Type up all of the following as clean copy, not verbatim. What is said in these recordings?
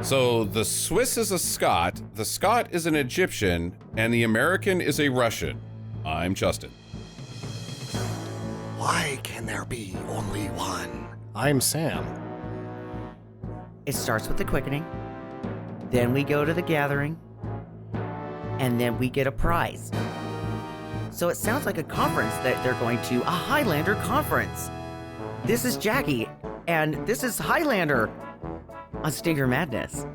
So the Swiss is a Scot, the Scot is an Egyptian, and the American is a Russian. I'm Justin. Why can there be only one? I'm Sam. It starts with the quickening, then we go to the gathering, and then we get a prize. So it sounds like a conference that they're going to, a Highlander conference. This is Jackie, and this is Highlander on Stinker Madness.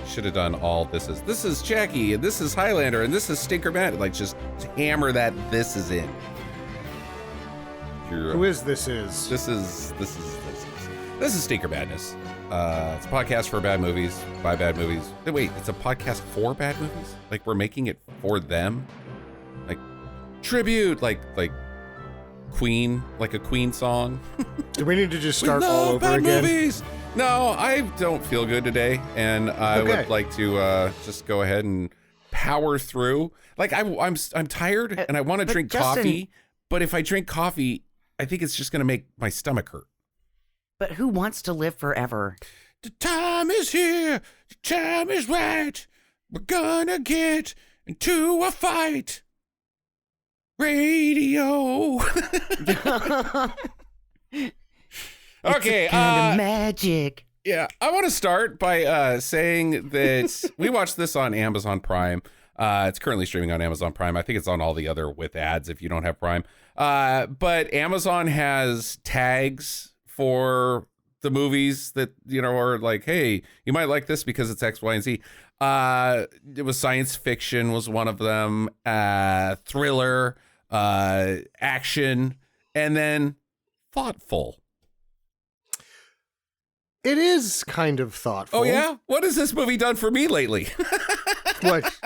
Should have done all this is Jackie, and this is Highlander, and this is Stinker Matt. Like, just hammer that this is in. Who is this is? This is Stinker Madness. It's a podcast for bad movies, by bad movies. Wait, it's a podcast for bad movies? Like, we're making it for them? Like, tribute, like Queen, like a Queen song? Do we need to just start we love all over bad again? Movies. No, I don't feel good today, and I would like to just go ahead and power through. Like, I'm tired, and I want to drink coffee, but if I drink coffee, I think it's just going to make my stomach hurt. But who wants to live forever? The time is here. The time is right. We're gonna get into a fight. Radio. Okay. Kind of magic. Yeah, I want to start by saying that we watched this on Amazon Prime. It's currently streaming on Amazon Prime. I think it's on all the other with ads if you don't have Prime. But Amazon has tags for the movies that, you know, are like, hey, you might like this because it's X, Y, and Z. It was science fiction was one of them, thriller, action, and then thoughtful. It is kind of thoughtful. Oh, yeah? What has this movie done for me lately? What?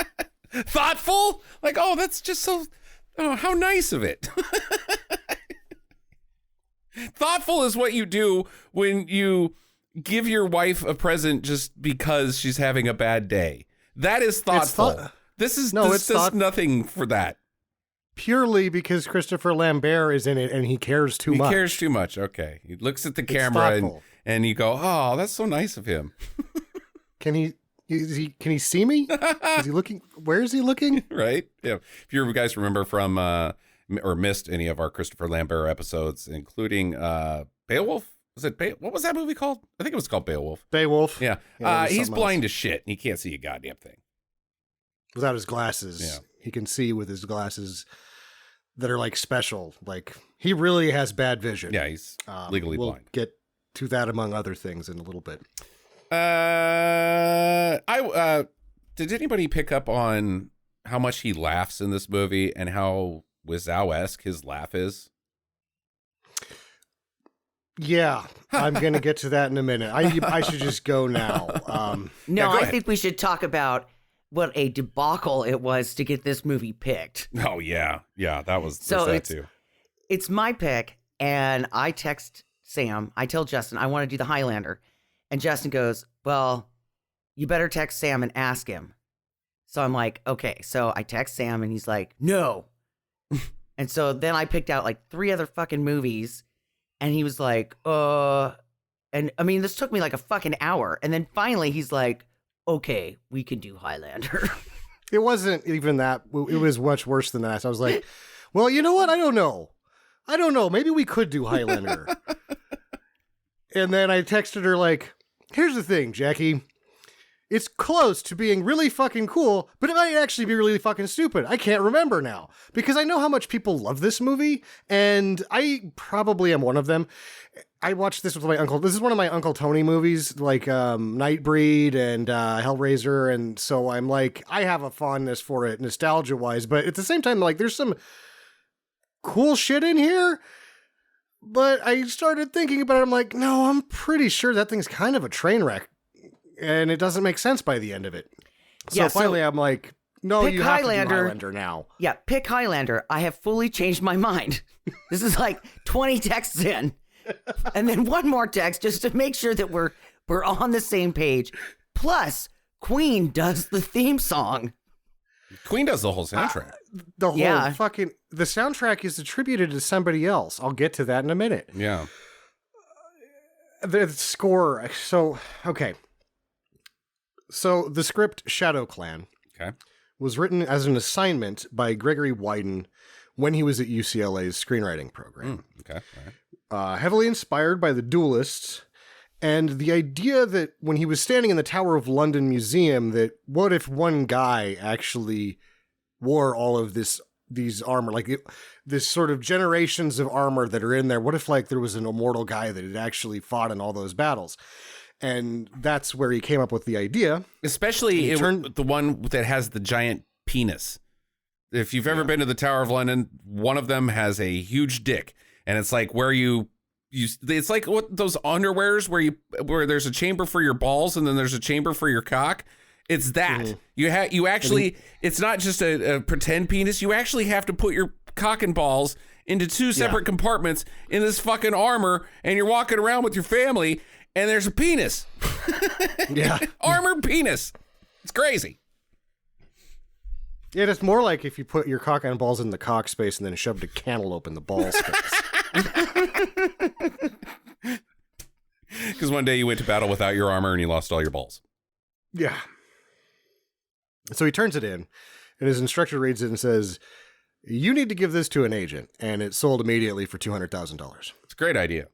Thoughtful? Like, oh, that's just so, oh, how nice of it. Thoughtful is what you do when you give your wife a present just because she's having a bad day. That is thoughtful. This does nothing for that. Purely because Christopher Lambert is in it and he cares too much. He cares too much. Okay. He looks at the camera and you go, oh, that's so nice of him. Can he see me? Is he looking? Where is he looking? Right. Yeah. If you guys remember from or missed any of our Christopher Lambert episodes, including Beowulf. Was it what was that movie called? I think it was called Beowulf. Beowulf. Yeah. He's blind as shit and he can't see a goddamn thing. Without his glasses. Yeah. He can see with his glasses that are like special. Like, he really has bad vision. Yeah, he's legally blind. We'll get to that among other things in a little bit. Did anybody pick up on how much he laughs in this movie and how Wizow-esque his laugh is? Yeah, I'm going to get to that in a minute. I should just go now. No, I think we should talk about what a debacle it was to get this movie picked. Oh, yeah. Yeah, that was too. It's my pick, and I text Sam. I tell Justin, I want to do the Highlander. And Justin goes, well, you better text Sam and ask him. So I'm like, okay. So I text Sam, and he's like, no. And so then I picked out like 3 other fucking movies, and he was like, and I mean, this took me like a fucking hour. And then finally he's like, okay, we can do Highlander. It wasn't even that. It was much worse than that. So I was like, well, you know what? I don't know. Maybe we could do Highlander. And then I texted her like, here's the thing, Jackie. It's close to being really fucking cool, but it might actually be really fucking stupid. I can't remember now because I know how much people love this movie, and I probably am one of them. I watched this with my uncle. This is one of my Uncle Tony movies, like Nightbreed and Hellraiser, and so I'm like, I have a fondness for it, nostalgia-wise, but at the same time, like, there's some cool shit in here. But I started thinking about it. I'm like, no, I'm pretty sure that thing's kind of a train wreck. And it doesn't make sense by the end of it. So finally I'm like, no, you have to do Highlander now. Yeah, pick Highlander. I have fully changed my mind. This is like 20 texts in. And then one more text just to make sure that we're on the same page. Plus, Queen does the theme song. Queen does the whole soundtrack. The soundtrack is attributed to somebody else. I'll get to that in a minute. Yeah. The score. So, okay. So the script Shadow Clan was written as an assignment by Gregory Wyden when he was at UCLA's screenwriting program. Okay. All right. Heavily inspired by The Duelists, and the idea that when he was standing in the Tower of London Museum, that what if one guy actually wore all of these armor, like this sort of generations of armor that are in there. What if like there was an immortal guy that had actually fought in all those battles? And that's where he came up with the idea. Especially the one that has the giant penis. If you've ever been to the Tower of London, one of them has a huge dick, and it's like where it's like what those underwears where there's a chamber for your balls and then there's a chamber for your cock. It's that. Mm-hmm. You actually it's not just a pretend penis. You actually have to put your cock and balls into two separate compartments in this fucking armor, and you're walking around with your family and there's a penis. Yeah. Armored penis. It's crazy. Yeah, it's more like if you put your cock and balls in the cock space and then shoved a cantaloupe in the ball space. Because one day you went to battle without your armor and you lost all your balls. Yeah. So he turns it in, and his instructor reads it and says, "You need to give this to an agent," and it's sold immediately for $200,000. It's a great idea.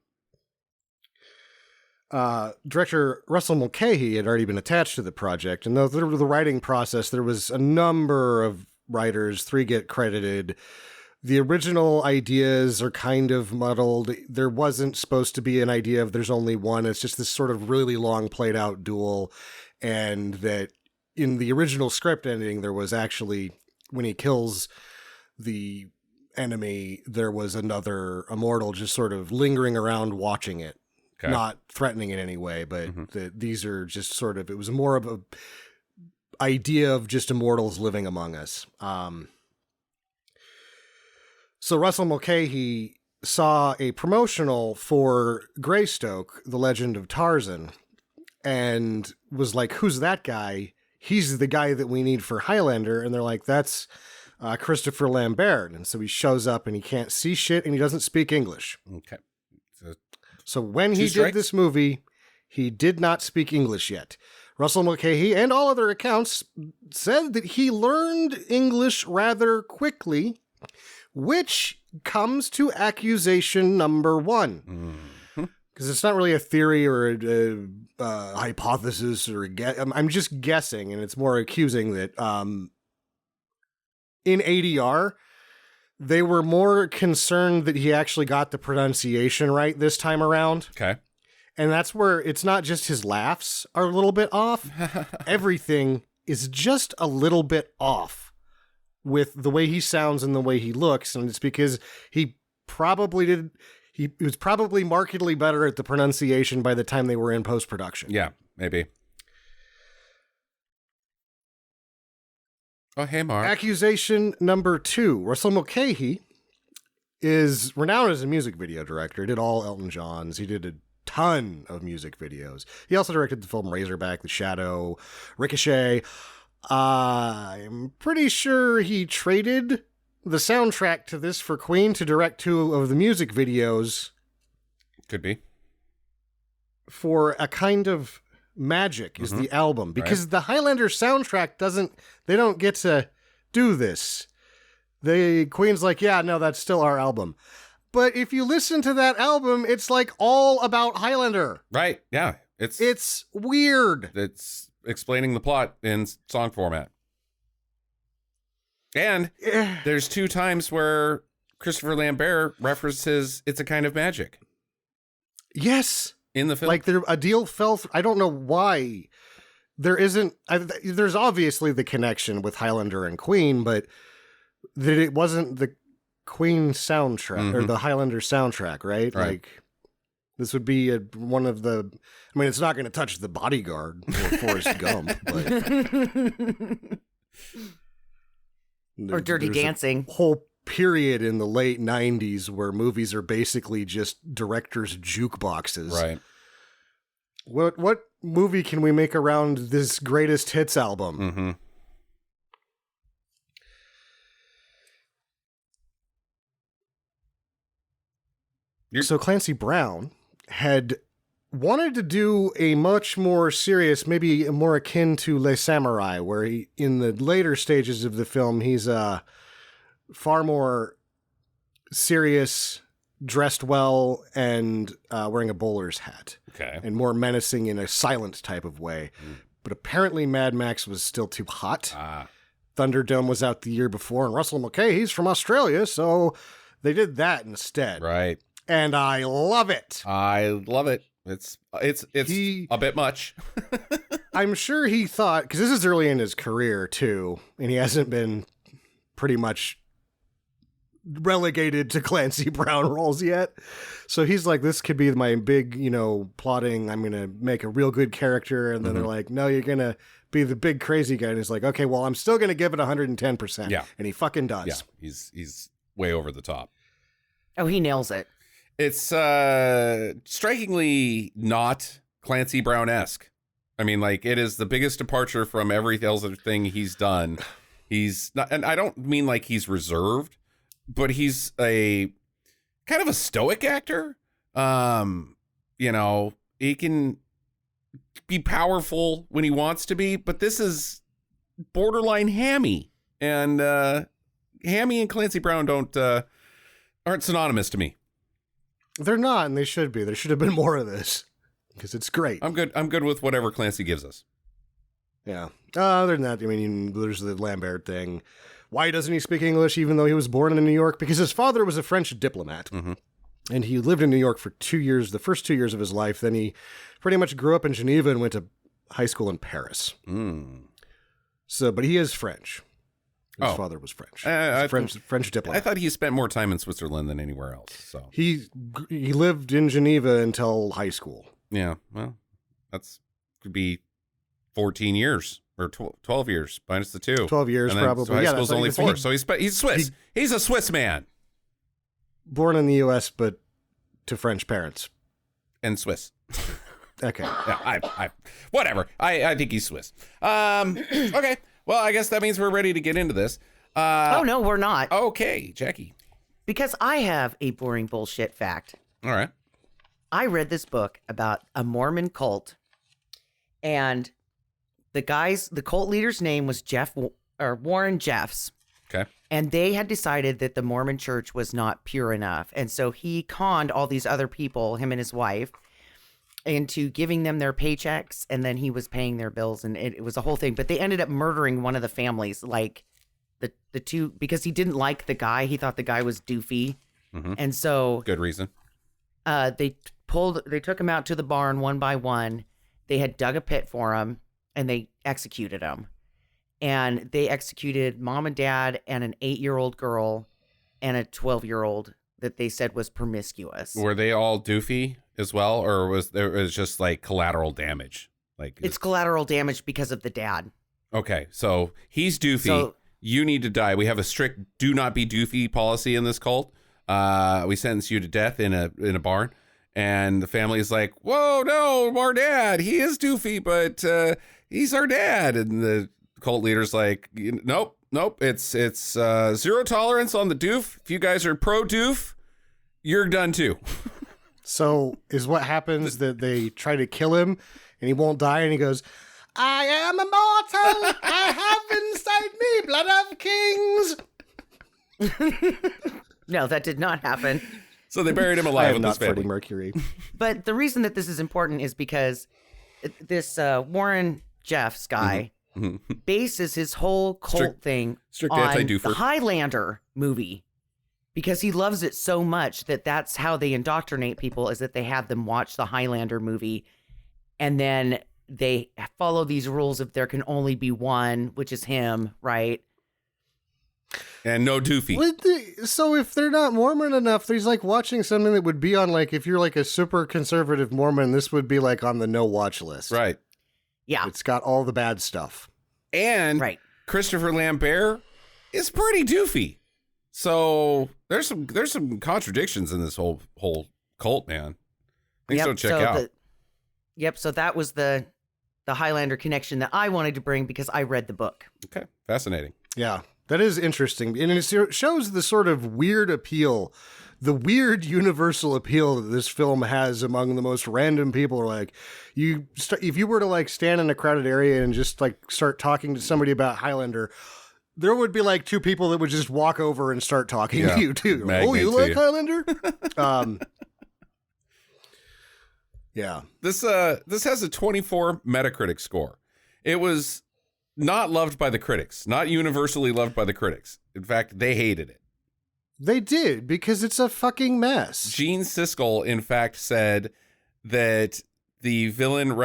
Director Russell Mulcahy had already been attached to the project, and through the writing process, there was a number of writers, 3 get credited. The original ideas are kind of muddled. There wasn't supposed to be an idea of there's only one. It's just this sort of really long played out duel, and that in the original script ending, there was actually, when he kills the enemy, there was another immortal just sort of lingering around watching it. Okay. Not threatening in any way, but these are just sort of, it was more of a idea of just immortals living among us. So Russell Mulcahy saw a promotional for Greystoke, The Legend of Tarzan, and was like, "Who's that guy? He's the guy that we need for Highlander." And they're like, "That's Christopher Lambert." And so he shows up and he can't see shit and he doesn't speak English. Okay. So when he did this movie, he did not speak English yet. Russell Mulcahy and all other accounts said that he learned English rather quickly, which comes to accusation number 1. Because it's not really a theory or a hypothesis or I'm just guessing, and it's more accusing that in ADR, they were more concerned that he actually got the pronunciation right this time around. Okay. And that's where it's not just his laughs are a little bit off. Everything is just a little bit off with the way he sounds and the way he looks. And it's because he was probably markedly better at the pronunciation by the time they were in post-production. Yeah, maybe. Oh, hey, Mark. Accusation number 2. Russell Mulcahy is renowned as a music video director. He did all Elton John's. He did a ton of music videos. He also directed the film Razorback, The Shadow, Ricochet. I'm pretty sure he traded the soundtrack to this for Queen to direct 2 of the music videos. Could be. For a kind of magic is the album, because the Highlander soundtrack they don't get to do this. The Queen's like, yeah, no, that's still our album. But if you listen to that album, it's like all about Highlander. Right. Yeah. It's weird. It's explaining the plot in song format. And there's 2 times where Christopher Lambert references It's a Kind of Magic. Yes. In the film. Like a deal fell through. I don't know why there isn't. There's obviously the connection with Highlander and Queen, but that it wasn't the Queen soundtrack or the Highlander soundtrack, right? Like this would be one of the. I mean, it's not going to touch The Bodyguard or Forrest Gump, but or Dirty Dancing. Whole period in the late 90s where movies are basically just directors' jukeboxes. Right. What movie can we make around this greatest hits album? So Clancy Brown had wanted to do a much more serious, maybe more akin to Les Samurai, where in the later stages of the film, he's far more serious, dressed well, and wearing a bowler's hat. Okay. And more menacing in a silent type of way. But apparently Mad Max was still too hot. Thunderdome was out the year before, and Russell Mulcahy, he's from Australia, so they did that instead. Right. And I love it. I love it. It's a bit much. I'm sure he thought, because this is early in his career too, and he hasn't been pretty much relegated to Clancy Brown roles yet. So he's like, this could be my big, plotting. I'm going to make a real good character. And then they're like, no, you're going to be the big crazy guy. And he's like, okay, well, I'm still going to give it 110%. Yeah. And he fucking does. Yeah. He's way over the top. Oh, he nails it. It's strikingly not Clancy Brown-esque. I mean, like, it is the biggest departure from every other thing he's done. He's not, and I don't mean like he's reserved, but he's a kind of a stoic actor. He can be powerful when he wants to be, but this is borderline hammy. And Hammy and Clancy Brown aren't synonymous to me. They're not, and they should be. There should have been more of this, because it's great. I'm good with whatever Clancy gives us. Yeah. Other than that, I mean, there's the Lambert thing. Why doesn't he speak English even though he was born in New York? Because his father was a French diplomat. Mm-hmm. And he lived in New York for 2 years, the first 2 years of his life. Then he pretty much grew up in Geneva and went to high school in Paris. So, but he is French. His father was French. French diplomat. I thought he spent more time in Switzerland than anywhere else. So he lived in Geneva until high school. Yeah, well, could be 14 years or 12 years minus the 2. 12 years probably. So high school's only 4. So he's Swiss. He's a Swiss man. Born in the U.S., but to French parents. And Swiss. Okay. Yeah, whatever. I think he's Swiss. Okay. Well, I guess that means we're ready to get into this. Oh, no, we're not. Okay, Jackie. Because I have a boring bullshit fact. All right. I read this book about a Mormon cult, and the cult leader's name was Warren Jeffs. Okay. And they had decided that the Mormon church was not pure enough. And so he conned all these other people, him and his wife, into giving them their paychecks, and then he was paying their bills, and it was a whole thing. But they ended up murdering one of the families, like the two, because he didn't like the guy. He thought the guy was doofy. Mm-hmm. And so good reason. They took him out to the barn one by one. They had dug a pit for him, and they executed him. And they executed mom and dad and an 8-year-old girl and a 12-year-old that they said was promiscuous. Were they all doofy as well, or was just like collateral damage? Like it's collateral damage because of the dad. Okay, so he's doofy. So, you need to die. We have a strict "do not be doofy" policy in this cult. We sentence you to death in a barn, and the family is like, "Whoa, no, our dad. He is doofy, but he's our dad." And the cult leader's like, "Nope. It's zero tolerance on the doof. If you guys are pro doof, you're done too." So is what happens that they try to kill him and he won't die, and he goes, "I am immortal. I have inside me blood of kings." No, that did not happen. So they buried him alive with not his family. Freddie Mercury. But the reason that this is important is because this Warren Jeffs guy bases his whole cult thing on the Highlander movie. Because he loves it so much that's how they indoctrinate people, is that they have them watch the Highlander movie, and then they follow these rules of there can only be one, which is him, right? And no doofy. So if they're not Mormon enough, there's like watching something that would be on, like, if you're like a super conservative Mormon, this would be like on the no watch list. Right. Yeah. It's got all the bad stuff. And Christopher Lambert is pretty doofy. So there's some contradictions in this whole cult, man. Things don't check out. So that was the Highlander connection that I wanted to bring because I read the book. Okay, fascinating. Yeah, that is interesting. And it shows the sort of weird appeal the weird universal appeal that this film has among the most random people are like, if you were to like stand in a crowded area and just like start talking to somebody about Highlander, there would be like two people that would just walk over and start talking to you too. Oh, you like Highlander? Yeah. This has a 24 Metacritic score. It was not loved by the critics, not universally loved by the critics. In fact, they hated it. They did, because it's a fucking mess. Gene Siskel, in fact, said that the villain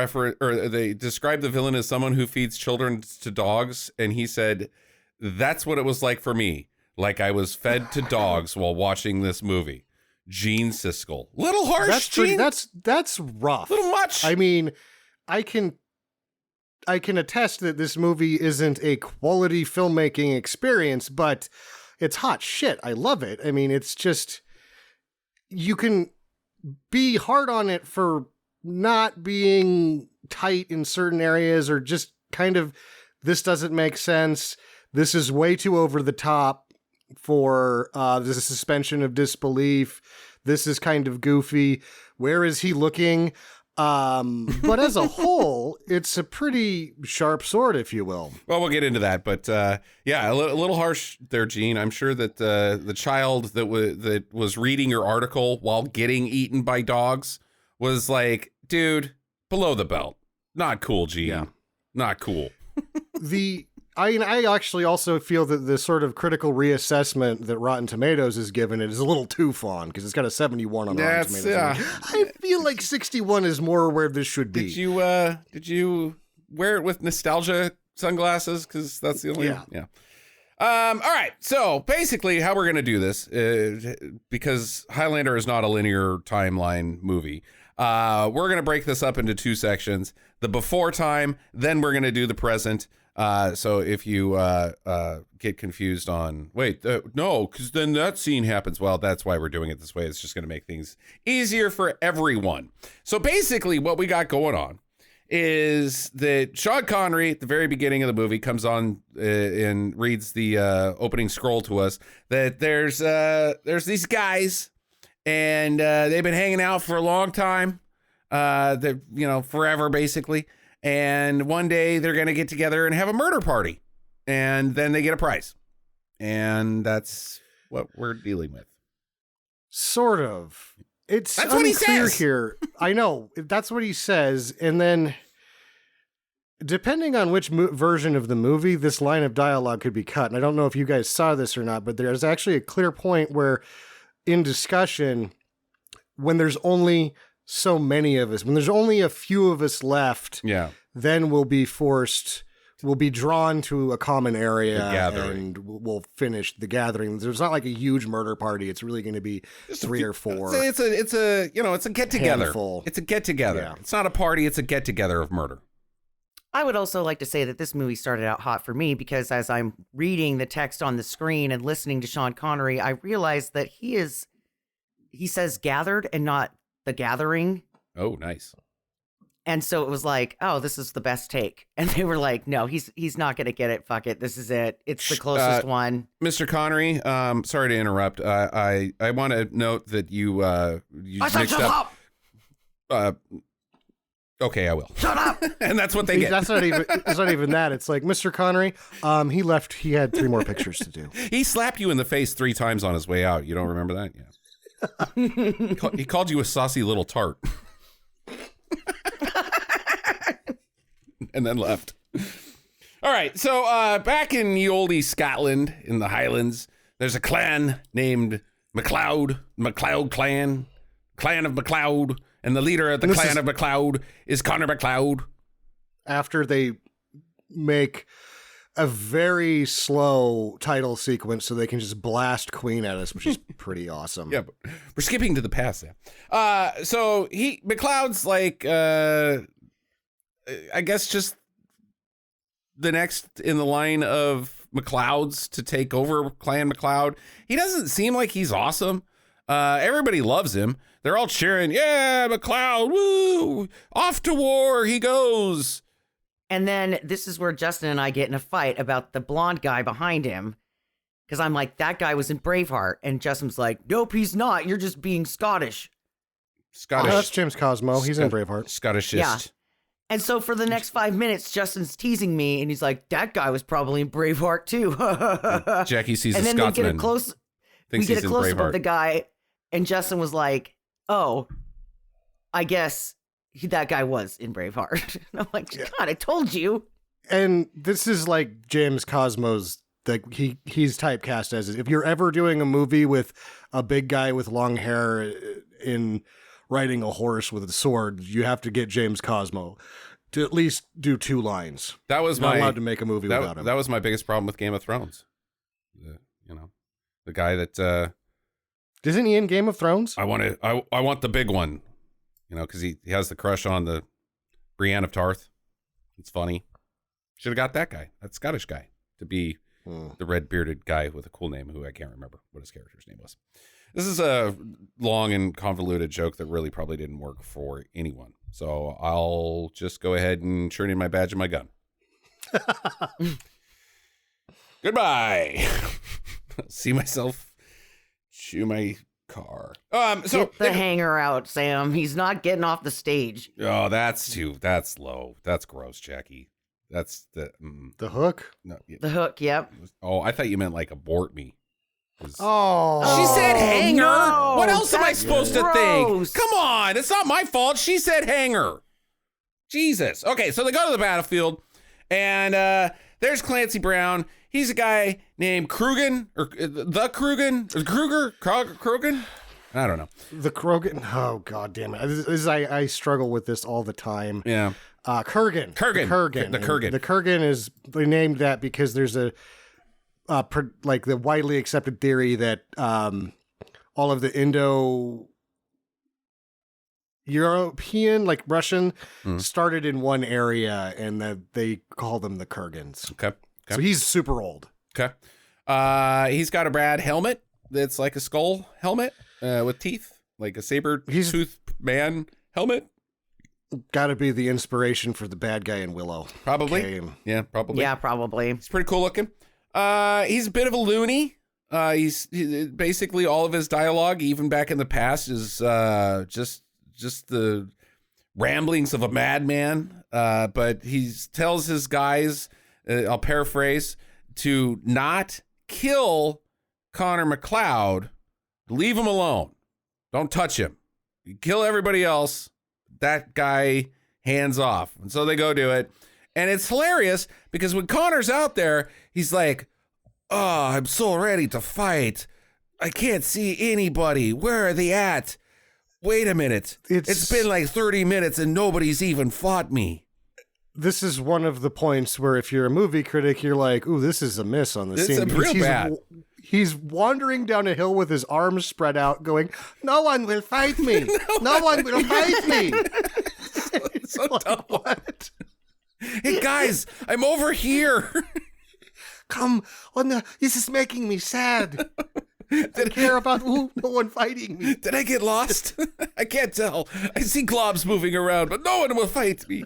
they described the villain as someone who feeds children to dogs, and he said, that's what it was like for me. Like I was fed to dogs while watching this movie. Gene Siskel. Little harsh, Gene. That's rough. Little much. I mean, I can attest that this movie isn't a quality filmmaking experience, but it's hot shit. I love it. I mean, it's just, you can be hard on it for not being tight in certain areas, or just kind of, this doesn't make sense. This is way too over the top for the suspension of disbelief. This is kind of goofy. Where is he looking? But as a whole, it's a pretty sharp sword, if you will. Well, we'll get into that, but yeah, a little harsh there, Gene. I'm sure that the child that was reading your article while getting eaten by dogs was like, dude, below the belt. Not cool, Gene. Yeah. Not cool. I actually also feel that the sort of critical reassessment that Rotten Tomatoes has given it is a little too fond, because it's got a 71 on Rotten Tomatoes. Yeah. I feel like 61 is more where this should be. Did you wear it with nostalgia sunglasses? Because that's the only... Yeah. All right. So basically how we're going to do this, because Highlander is not a linear timeline movie, we're going to break this up into two sections. The before time, then we're going to do the present. So if you get confused on, no, because then that scene happens. Well, that's why we're doing it this way. It's just going to make things easier for everyone. So basically what we got going on is that Sean Connery at the very beginning of the movie comes on and reads the opening scroll to us that there's these guys, and they've been hanging out for a long time, forever basically. And one day they're going to get together and have a murder party, and then they get a prize. And that's what we're dealing with. Sort of. That's what he says here. I know, that's what he says. And then depending on which version of the movie, this line of dialogue could be cut. And I don't know if you guys saw this or not, but there's actually a clear point where in discussion, when there's only so many of us, when there's only a few of us left, then we'll be drawn to a common area and we'll finish the gathering. There's not like a huge murder party. It's really going to be three or four. It's a get together. It's a get together. Yeah. It's not a party. It's a get together of murder. I would also like to say that this movie started out hot for me because as I'm reading the text on the screen and listening to Sean Connery, I realized that he says gathered and not the gathering. Oh, nice. And so it was like, oh, this is the best take. And they were like, no, he's not going to get it. Fuck it. This is it. It's the closest one. Mr. Connery, sorry to interrupt. I want to note that you mixed up. Okay, I will. Shut up. And that's what they get. It's not even that. It's like, Mr. Connery, he left. He had 3 more pictures to do. He slapped you in the face 3 times on his way out. You don't remember that? Yeah. He called you a saucy little tart. And then left. All right, so back in the oldie Scotland, in the Highlands, there's a clan named MacLeod clan of MacLeod, and the leader of the clan of MacLeod is Connor MacLeod. After they make a very slow title sequence so they can just blast Queen at us, which is pretty awesome. Yeah, but we're skipping to the past now. So MacLeod's like, I guess just the next in the line of MacLeods to take over Clan MacLeod. He doesn't seem like he's awesome. Everybody loves him. They're all cheering, yeah, MacLeod, woo, off to war he goes. And then this is where Justin and I get in a fight about the blonde guy behind him. Because I'm like, that guy was in Braveheart. And Justin's like, nope, he's not. You're just being Scottish. Oh, that's James Cosmo. He's in Braveheart. Scottishist. Yeah. And so for the next 5 minutes, Justin's teasing me, and he's like, that guy was probably in Braveheart too. Jackie sees and a then Scotsman. We get a close-up of the guy, and Justin was like, oh, I guess that guy was in Braveheart. And I'm like, God, I told you. And this is like James Cosmo's, like he's typecast as, if you're ever doing a movie with a big guy with long hair in riding a horse with a sword, you have to get James Cosmo to at least do 2 lines. That was not allowed to make a movie without him. That was my biggest problem with Game of Thrones. The guy that isn't he in Game of Thrones? I want the big one, because he has the crush on the Brienne of Tarth. It's funny. Should have got that guy, that Scottish guy, to be the red bearded guy with a cool name who I can't remember what his character's name was. This is a long and convoluted joke that really probably didn't work for anyone. So I'll just go ahead and turn in my badge and my gun. Goodbye. I'll see myself chew my car. So get the hanger out, Sam. He's not getting off the stage. Oh, that's low. That's gross, Jackie. That's the hook. No, the hook. Yep. Oh, I thought you meant like abort me. Oh, she said hanger. No, what else am I supposed to think? Come on, it's not my fault. She said hanger. Jesus. Okay, so they go to the battlefield, and there's Clancy Brown. He's a guy named Krugen, or the Krugen, or Krugen. I don't know. The Krogan. Oh, God damn it! I struggle with this all the time. Yeah. Kurgan. The Kurgan is named that because there's a like the widely accepted theory that all of the Indo-European, like Russian, started in one area, and that they call them the Kurgans. Okay. So he's super old. Okay. He's got a rad helmet that's like a skull helmet with teeth, like a saber-toothed man helmet. Got to be the inspiration for the bad guy in Willow. Probably. Yeah, probably. Yeah, probably. He's pretty cool looking. He's a bit of a loony. He's basically all of his dialogue, even back in the past, is just the ramblings of a madman. But he tells his guys, I'll paraphrase, to not kill Connor McLeod. Leave him alone. Don't touch him. You kill everybody else. That guy, hands off. And so they go do it. And it's hilarious because when Connor's out there, he's like, oh, I'm so ready to fight. I can't see anybody. Where are they at? Wait a minute. It's been like 30 minutes and nobody's even fought me. This is one of the points where if you're a movie critic, you're like, ooh, this is a miss on the scene. It's real bad. He's wandering down a hill with his arms spread out going, no one will fight me. no one will fight me. So dumb. What? Hey, guys, I'm over here. Come on, this is making me sad. I care about no one fighting me. Did I get lost? I can't tell. I see globs moving around, but no one will fight me.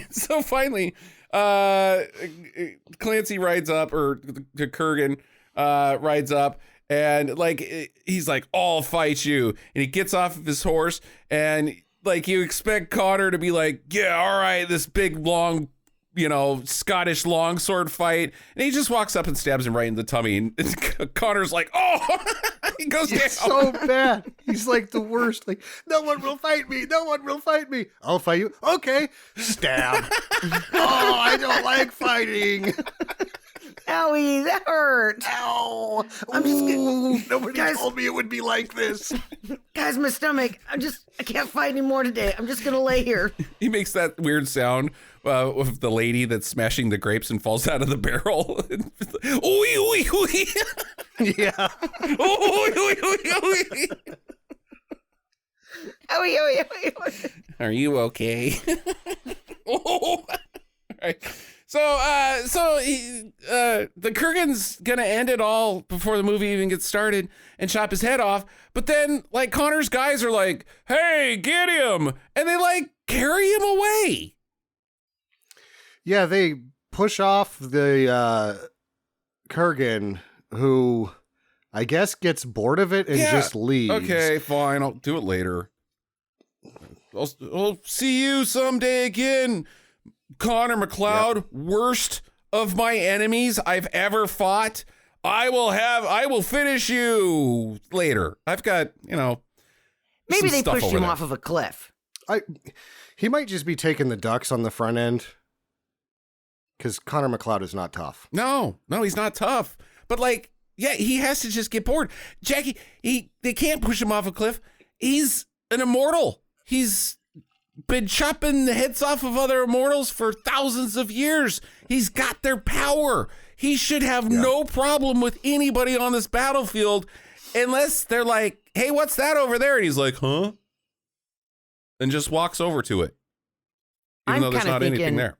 So finally, Clancy rides up, or Kurgan rides up, and like he's like, I'll fight you. And he gets off of his horse, and like you expect Connor to be like, yeah, all right, this big long, Scottish longsword fight, and he just walks up and stabs him right in the tummy, and Connor's like, oh, he goes down. It's so bad. He's like the worst. Like, no one will fight me. No one will fight me. I'll fight you. Okay. Stab. Oh, I don't like fighting. Owie, that hurt. Ow. I'm just nobody told me it would be like this. Guys, my stomach. I can't fight anymore today. I'm just gonna lay here. He makes that weird sound with the lady that's smashing the grapes and falls out of the barrel. Ooey, ooey, ooey. Yeah. Ooey, ooey, ooey, ooey. Ooey, ooey, ooey, ooey. Are you okay? Oh. All right. So the Kurgan's gonna end it all before the movie even gets started and chop his head off. But then, like, Connor's guys are like, "Hey, get him!" and they like carry him away. Yeah, they push off the Kurgan who I guess gets bored of it and just leaves. Okay, fine. I'll do it later. I'll see you someday again, Connor McLeod. Yep. Worst of my enemies I've ever fought. I will finish you later. I've got, maybe they pushed him off of a cliff. He might just be taking the ducks on the front end. Because Connor McLeod is not tough. No, he's not tough. But he has to just get bored. Jackie, they can't push him off a cliff. He's an immortal. He's been chopping the heads off of other immortals for thousands of years. He's got their power. He should have no problem with anybody on this battlefield unless they're like, hey, what's that over there? And he's like, huh? And just walks over to it. Even though there's not anything there.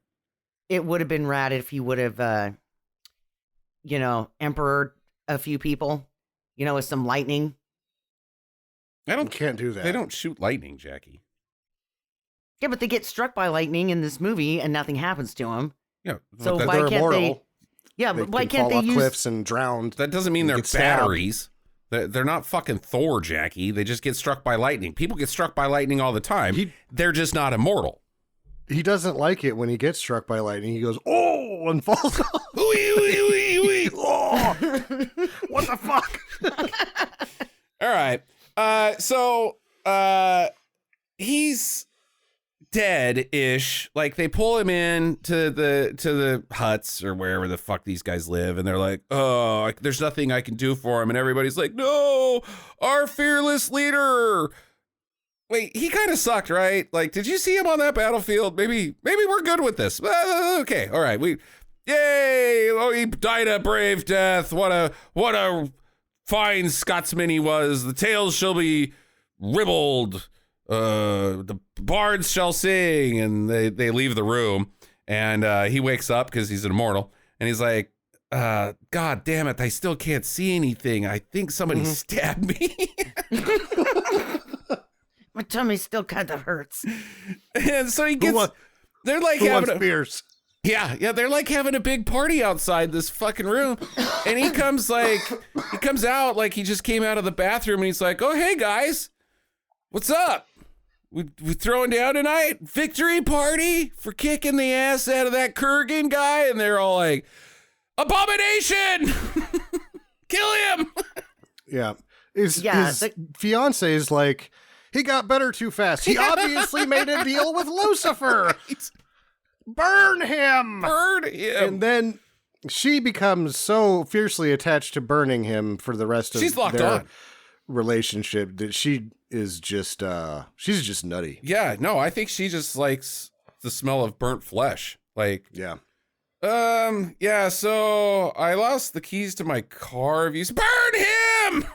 It would have been rad if he would have, emperored a few people, with some lightning. Can't do that. They don't shoot lightning, Jackie. Yeah, but they get struck by lightning in this movie and nothing happens to them. Yeah. So why can't immortal. they? Yeah, but why can't they use cliffs and drowned? That doesn't mean they're batteries. They're not fucking Thor, Jackie. They just get struck by lightning. People get struck by lightning all the time. They're just not immortal. He doesn't like it when he gets struck by lightning. He goes, oh, and falls off. Oh, what the fuck? All right. So he's dead-ish. They pull him in to the huts or wherever the fuck these guys live, and they're like, oh, there's nothing I can do for him. And everybody's like, no, our fearless leader. Wait, he kind of sucked, right? Did you see him on that battlefield? Maybe we're good with this. Okay, all right. Yay! Oh, he died a brave death. What a fine Scotsman he was. The tales shall be ribald. The bards shall sing, and they leave the room, and he wakes up because he's an immortal, and he's like, God damn it, I still can't see anything. I think somebody stabbed me. My tummy still kind of hurts. And so he gets, they're like having beers. Yeah, they're like having a big party outside this fucking room. And he comes out like he just came out of the bathroom, and he's like, oh, hey guys, what's up? We throwing down tonight? Victory party for kicking the ass out of that Kurgan guy? And they're all like, abomination! Kill him! Yeah. His fiance is like, he got better too fast. He obviously made a deal with Lucifer. Right. Burn him! And then she becomes so fiercely attached to burning him for the rest of their relationship that she is just, she's just nutty. Yeah, no, I think she just likes the smell of burnt flesh. Yeah. So I lost the keys to my car. Burn him!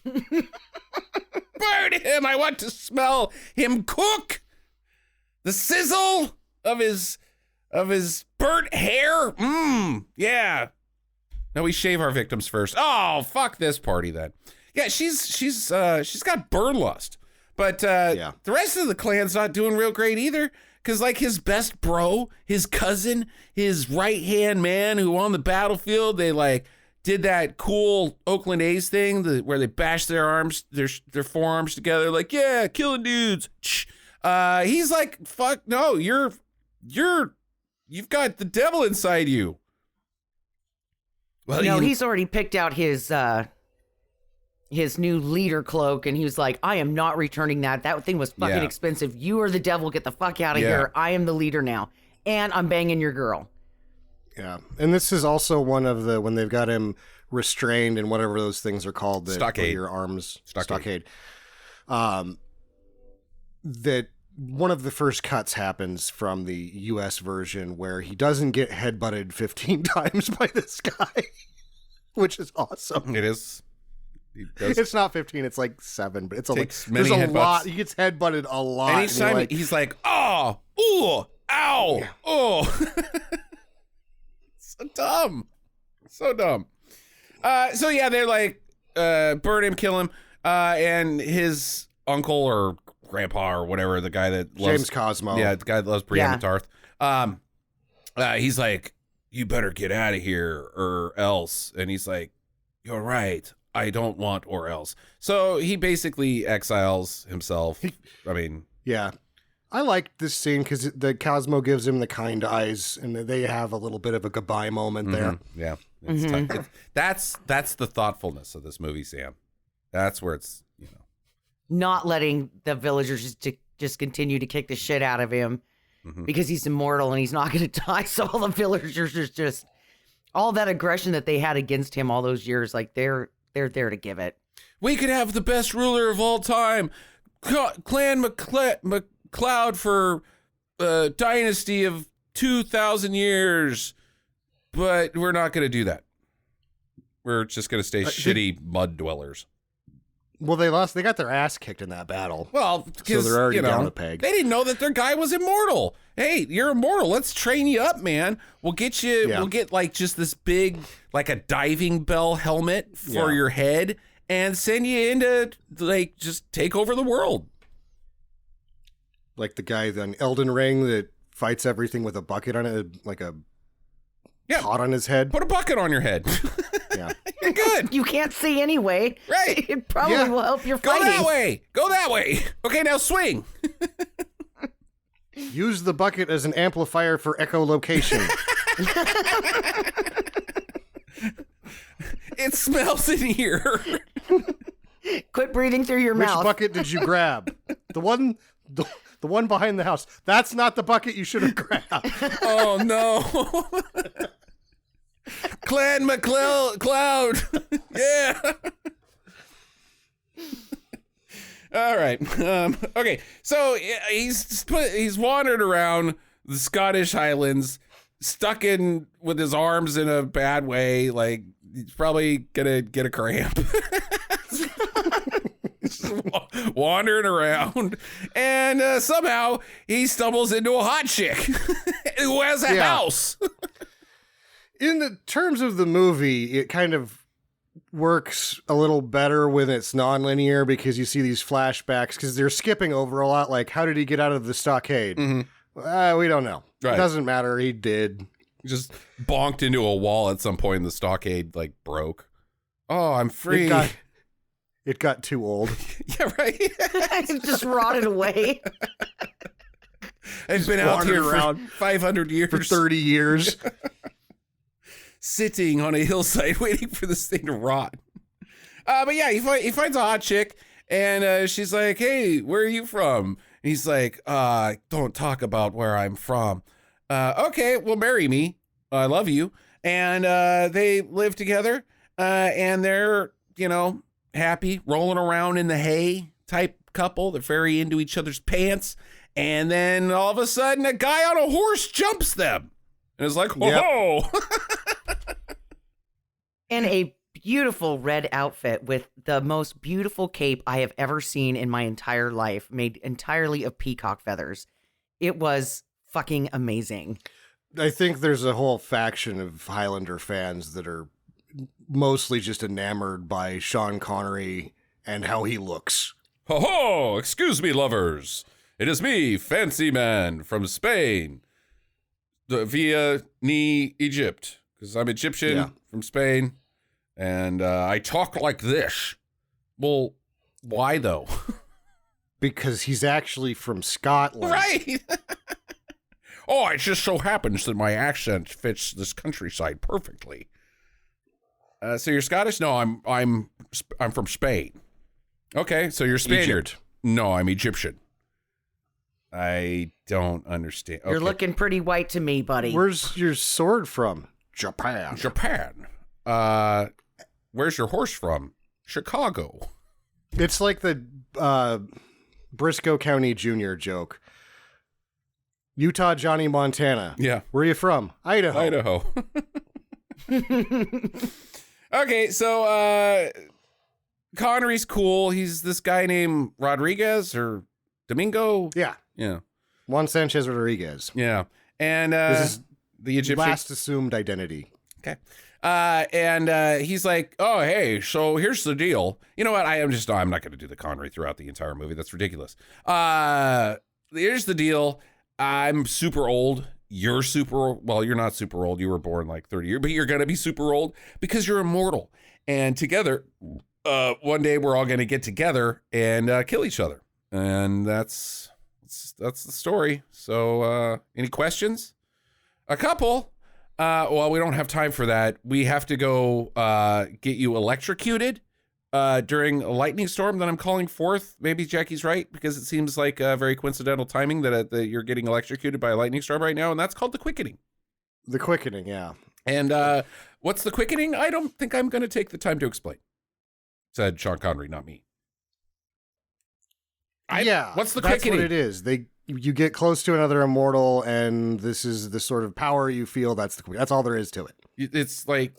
Burn him! I want to smell him cook. The sizzle of his burnt hair. Yeah. No, we shave our victims first. Oh, fuck this party then. Yeah, she's got burn lust. But the rest of the clan's not doing real great either. Because his best bro, his cousin, his right-hand man who on the battlefield, they did that cool Oakland A's thing where they bash their forearms together, yeah, killing dudes. He's like, fuck no, you've got the devil inside you. Well, he's already picked out his new leader cloak, and he was like, I am not returning that. That thing was fucking expensive. You are the devil. Get the fuck out of here. I am the leader now. And I'm banging your girl. Yeah. And this is also one of when they've got him restrained and whatever those things are called. Stockade. Your arms. Stockade. That one of the first cuts happens from the US version where he doesn't get headbutted 15 times by this guy, which is awesome. It is. It's not 15, it's 7, but it's there's a lot. He gets headbutted a lot. And each time he's like, oh, ooh, ow, oh. So dumb. So yeah, they're like, burn him, kill him. And his uncle or grandpa or whatever, the guy that loves James Cosmo. Yeah, the guy that loves Brianna Tarth. He's like, you better get out of here or else. And he's like, you're right. I don't want or else. So he basically exiles himself. I mean, Yeah. I like this scene because the Cosmo gives him the kind eyes, and they have a little bit of a goodbye moment there. yeah. That's the thoughtfulness of this movie, Sam. That's where it's, Not letting the villagers just continue to kick the shit out of him because he's immortal and he's not going to die. So all the villagers just all that aggression that they had against him all those years, like they're there to give it. We could have the best ruler of all time, Clan MacLeod for a dynasty of 2,000 years, but we're not going to do that. We're just going to stay shitty mud dwellers. Well, they got their ass kicked in that battle. Well, so they're already down a peg. They didn't know that their guy was immortal. Hey, you're immortal. Let's train you up, man. We'll get you. Yeah. We'll get like just this big, like a diving bell helmet for your head, and send you into like just take over the world. Like the guy on Elden Ring that fights everything with a bucket on it, like a pot on his head. Put a bucket on your head. Yeah. You're good. You can't see anyway. Right. It probably will help your fighting. Go that way. Go that way. Okay, now swing. Use the bucket as an amplifier for echolocation. It smells in here. Quit breathing through your mouth. Which bucket did you grab? The one behind the house. That's not the bucket you should have grabbed. Oh, no. Clan MacLeod. Yeah. All right. Okay. So he's wandered around the Scottish Highlands, stuck in with his arms in a bad way. Like he's probably gonna get a cramp. Just wandering around, and somehow he stumbles into a hot chick who has a house. In the terms of the movie, it kind of works a little better when it's nonlinear because you see these flashbacks because they're skipping over a lot. Like, how did he get out of the stockade? We don't know. Right. It doesn't matter. He did. He just bonked into a wall at some point and the stockade like broke. Oh, I'm free. It got too old. Yeah, right. It just rotted away. I've been out here around 500 years. For 30 years. Sitting on a hillside waiting for this thing to rot. But yeah, he finds a hot chick and she's like, hey, where are you from? And he's like, don't talk about where I'm from. Okay, well, marry me. I love you. And they live together and they're, happy, rolling around in the hay type couple. They're very into each other's pants. And then all of a sudden, a guy on a horse jumps them. And it's like, whoa. Yep. And a beautiful red outfit with the most beautiful cape I have ever seen in my entire life, made entirely of peacock feathers. It was fucking amazing. I think there's a whole faction of Highlander fans that are mostly just enamored by Sean Connery and how he looks. Ho ho! Excuse me, lovers. It is me, Fancy Man from Spain, via Egypt, because I'm Egyptian from Spain, and I talk like this. Well, why though? Because he's actually from Scotland, right? Oh, it just so happens that my accent fits this countryside perfectly. So you're Scottish? No, I'm from Spain. Okay, so you're Spaniard. Egypt. No, I'm Egyptian. I don't understand. Okay. You're looking pretty white to me, buddy. Where's your sword from? Japan. Where's your horse from? Chicago. It's like the Briscoe County Jr. joke. Utah, Johnny, Montana. Yeah. Where are you from? Idaho. Okay, so Connery's cool. He's this guy named Rodriguez or Domingo. Yeah. Juan Sanchez Rodriguez. Yeah. And this is the Egyptian last assumed identity. Okay. And he's like, oh, hey, so here's the deal. You know what? I'm not going to do the Connery throughout the entire movie. That's ridiculous. Here's the deal. I'm super old. You're not super old. You were born like 30 years, but you're going to be super old because you're immortal. And together, one day we're all going to get together and kill each other. And that's the story. So any questions? A couple. Well, we don't have time for that. We have to go get you electrocuted during a lightning storm that I'm calling forth. Maybe Jackie's right, because it seems like very coincidental timing that you're getting electrocuted by a lightning storm right now, and that's called the quickening. The quickening, yeah. And what's the quickening? I don't think I'm going to take the time to explain, said Sean Connery, not me. What's the quickening? That's what it is. You get close to another immortal, and this is the sort of power you feel. That's all there is to it. It's like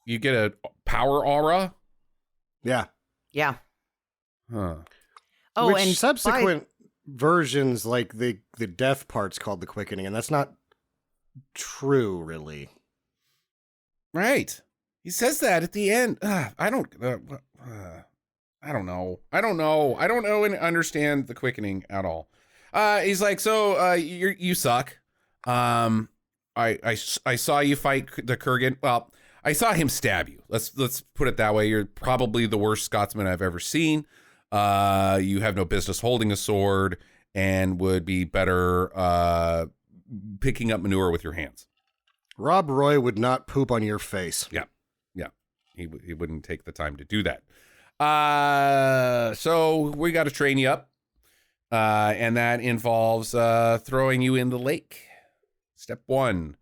you get a power aura. Yeah. Yeah. Huh. Oh, Which and subsequent versions, like the death part's called the quickening, and that's not true, really. Right. He says that at the end. I don't know. I don't know and understand the quickening at all. He's like, so you suck. I saw you fight the Kurgan. Well, I saw him stab you. Let's put it that way. You're probably the worst Scotsman I've ever seen. You have no business holding a sword and would be better picking up manure with your hands. Rob Roy would not poop on your face. Yeah. He wouldn't take the time to do that. So we got to train you up. And that involves throwing you in the lake. Step 1,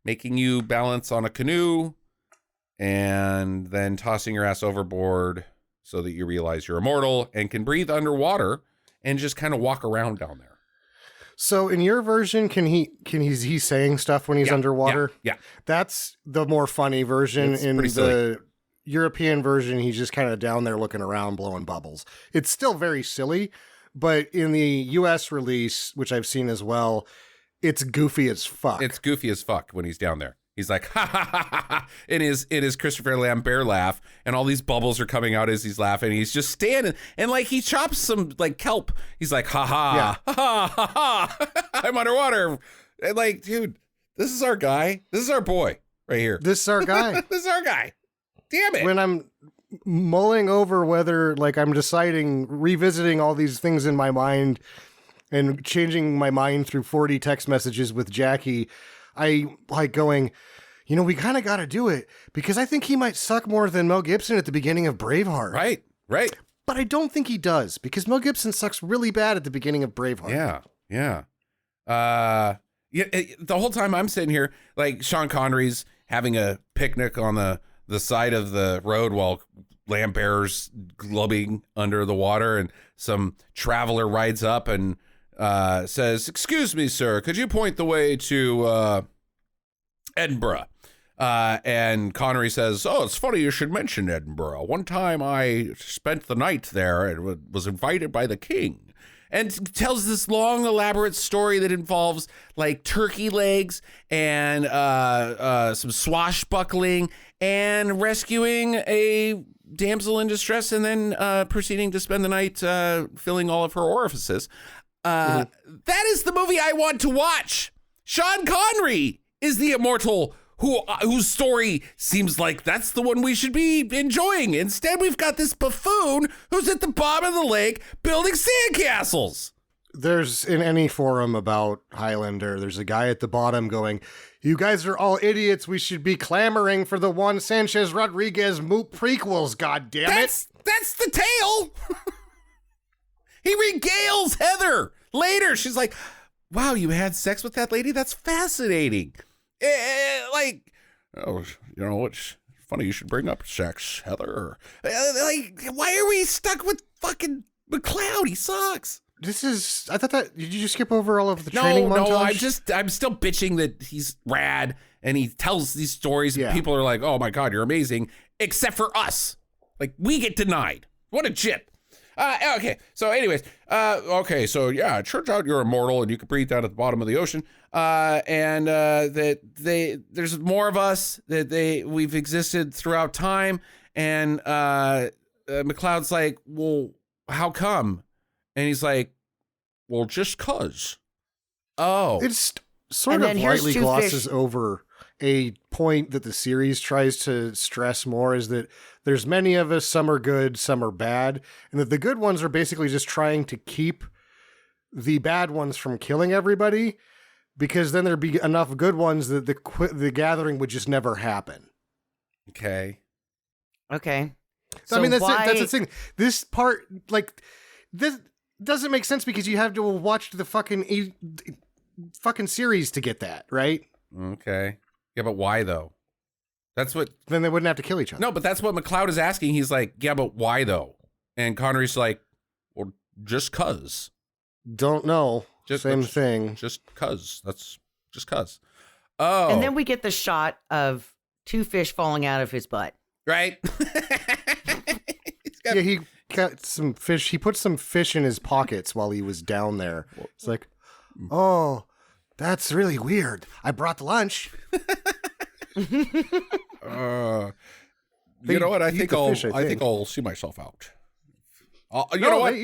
making you balance on a canoe and then tossing your ass overboard so that you realize you're immortal and can breathe underwater and just kind of walk around down there. So in your version, he's saying stuff when he's underwater? Yeah. That's the more funny version. It's in the silly. European version, he's just kind of down there looking around, blowing bubbles. It's still very silly, but in the US release, which I've seen as well, it's goofy as fuck. It's goofy as fuck when he's down there. He's like, ha ha ha ha ha. It is Christopher Lambert laugh, and all these bubbles are coming out as he's laughing. He's just standing, and like he chops some like kelp. He's like, ha ha, ha ha ha. I'm underwater. And like, dude, this is our guy. This is our boy right here. This is our guy. This is our guy. Damn it. When I'm mulling over whether like I'm revisiting all these things in my mind and changing my mind through 40 text messages with Jackie, I like going, we kind of got to do it because I think he might suck more than Mel Gibson at the beginning of Braveheart. Right. But I don't think he does because Mel Gibson sucks really bad at the beginning of Braveheart. Yeah. The whole time I'm sitting here, like Sean Connery's having a picnic on the side of the road while Lambert's glubbing under the water, and some traveler rides up and says, "Excuse me, sir, could you point the way to Edinburgh?" And Connery says, "Oh, it's funny you should mention Edinburgh. One time I spent the night there and was invited by the king." And tells this long, elaborate story that involves like turkey legs and some swashbuckling and rescuing a damsel in distress and then proceeding to spend the night filling all of her orifices. That is the movie I want to watch. Sean Connery is the immortal whose story seems like that's the one we should be enjoying. Instead, we've got this buffoon who's at the bottom of the lake building sandcastles. There's in any forum about Highlander, there's a guy at the bottom going, "You guys are all idiots. We should be clamoring for the Juan Sanchez Rodriguez Moot prequels, goddammit." That's the tale. He regales Heather later. She's like, "Wow, you had sex with that lady? That's fascinating." It's funny you should bring up sex, Heather. Why are we stuck with fucking McLeod? He sucks. I thought that, did you just skip over all of the training montage? No, I'm still bitching that he's rad and he tells these stories and people are like, "Oh my God, you're amazing," except for us. Like, we get denied. What a jit. Okay, so anyways, it turns out you're immortal and you can breathe down at the bottom of the ocean, and there's more of us, we've existed throughout time, and McLeod's like, "Well, how come?" And he's like, "Well, just 'cause." Oh. It's sort of lightly glosses over a point that the series tries to stress more is that there's many of us, some are good, some are bad, and that the good ones are basically just trying to keep the bad ones from killing everybody, because then there'd be enough good ones that the gathering would just never happen. Okay. So I mean, that's the thing. This part, like, this doesn't make sense because you have to watch the fucking series to get that, right? Okay. Yeah, but why though? That's what. Then they wouldn't have to kill each other. No, but that's what McLeod is asking. He's like, yeah, but why though? And Connery's like, well, just cuz. Don't know. Same thing. Just cuz. That's just cuz. Oh. And then we get the shot of 2 fish falling out of his butt. Right? Yeah, he got some fish. He put some fish in his pockets while he was down there. It's like, oh, that's really weird. I brought lunch. You know what? I think I'll see myself out. You know what?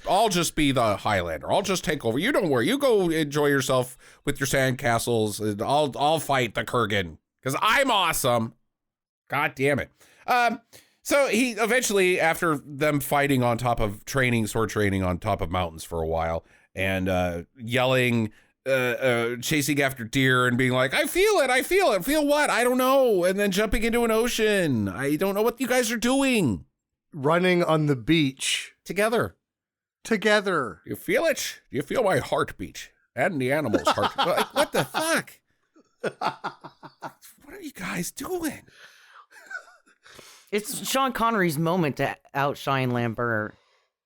I'll just be the Highlander. I'll just take over. You don't worry. You go enjoy yourself with your sandcastles, and I'll fight the Kurgan because I'm awesome. God damn it. So he eventually, after them fighting on top of sword training on top of mountains for a while, and yelling, chasing after deer and being like, I feel it. Feel what? I don't know. And then jumping into an ocean. I don't know what you guys are doing. Running on the beach. Together. You feel it? You feel my heartbeat and the animal's heart. Like, what the fuck? What are you guys doing? It's Sean Connery's moment to outshine Lambert.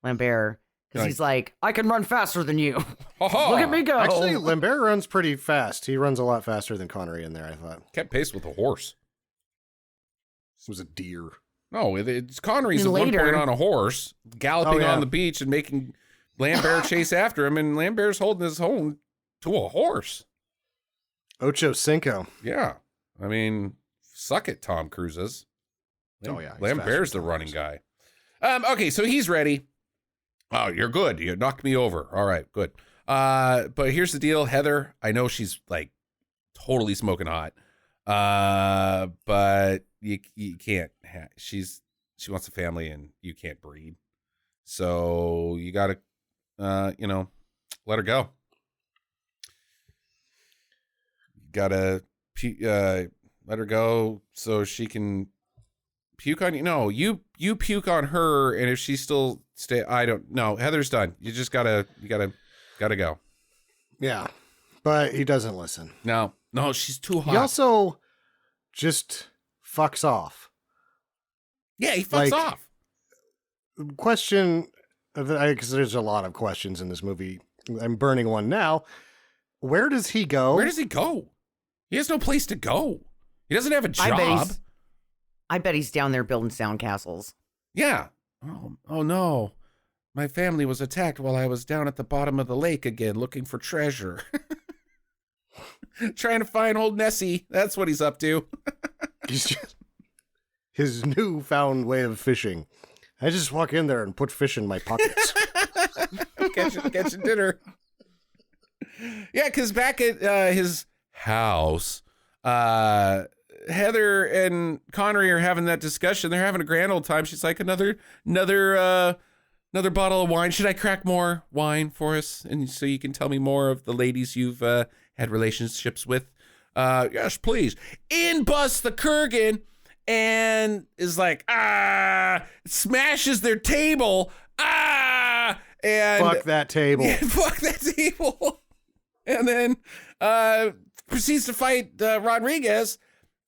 Because he's like, I can run faster than you. Look at me go. Actually, Lambert runs pretty fast. He runs a lot faster than Connery in there, I thought. Kept pace with a horse. It was a deer. No, it's Connery's at one point on a horse, galloping on the beach and making Lambert chase after him, and Lambert's holding his own to a horse. Ocho Cinco. Yeah. I mean, suck it, Tom Cruise's. Lambert's the running guy. Okay, so he's ready. Oh, you're good. You knocked me over. All right, good. But here's the deal, Heather. I know she's like totally smoking hot. But you can't. She wants a family, and you can't breed. So you gotta, let her go. You gotta let her go so she can puke on you. No, you puke on her, and if she still I don't know. Heather's done. You gotta go. Yeah, but he doesn't listen. No, she's too hot. He also just fucks off. Yeah, he fucks off. Question, because there's a lot of questions in this movie. I'm burning one now. Where does he go? Where does he go? He has no place to go. He doesn't have a job. I bet he's down there building sound castles. Yeah. Oh no. My family was attacked while I was down at the bottom of the lake again looking for treasure. Trying to find old Nessie. That's what he's up to. He's just his newfound way of fishing. I just walk in there and put fish in my pockets. Catching dinner. Yeah, because back at his house, Heather and Connery are having that discussion. They're having a grand old time. She's like, another bottle of wine. Should I crack more wine for us? And so you can tell me more of the ladies you've had relationships with. Yes, please. In busts the Kurgan and is like, smashes their table. And fuck that table. Yeah, fuck that table. And then proceeds to fight Rodriguez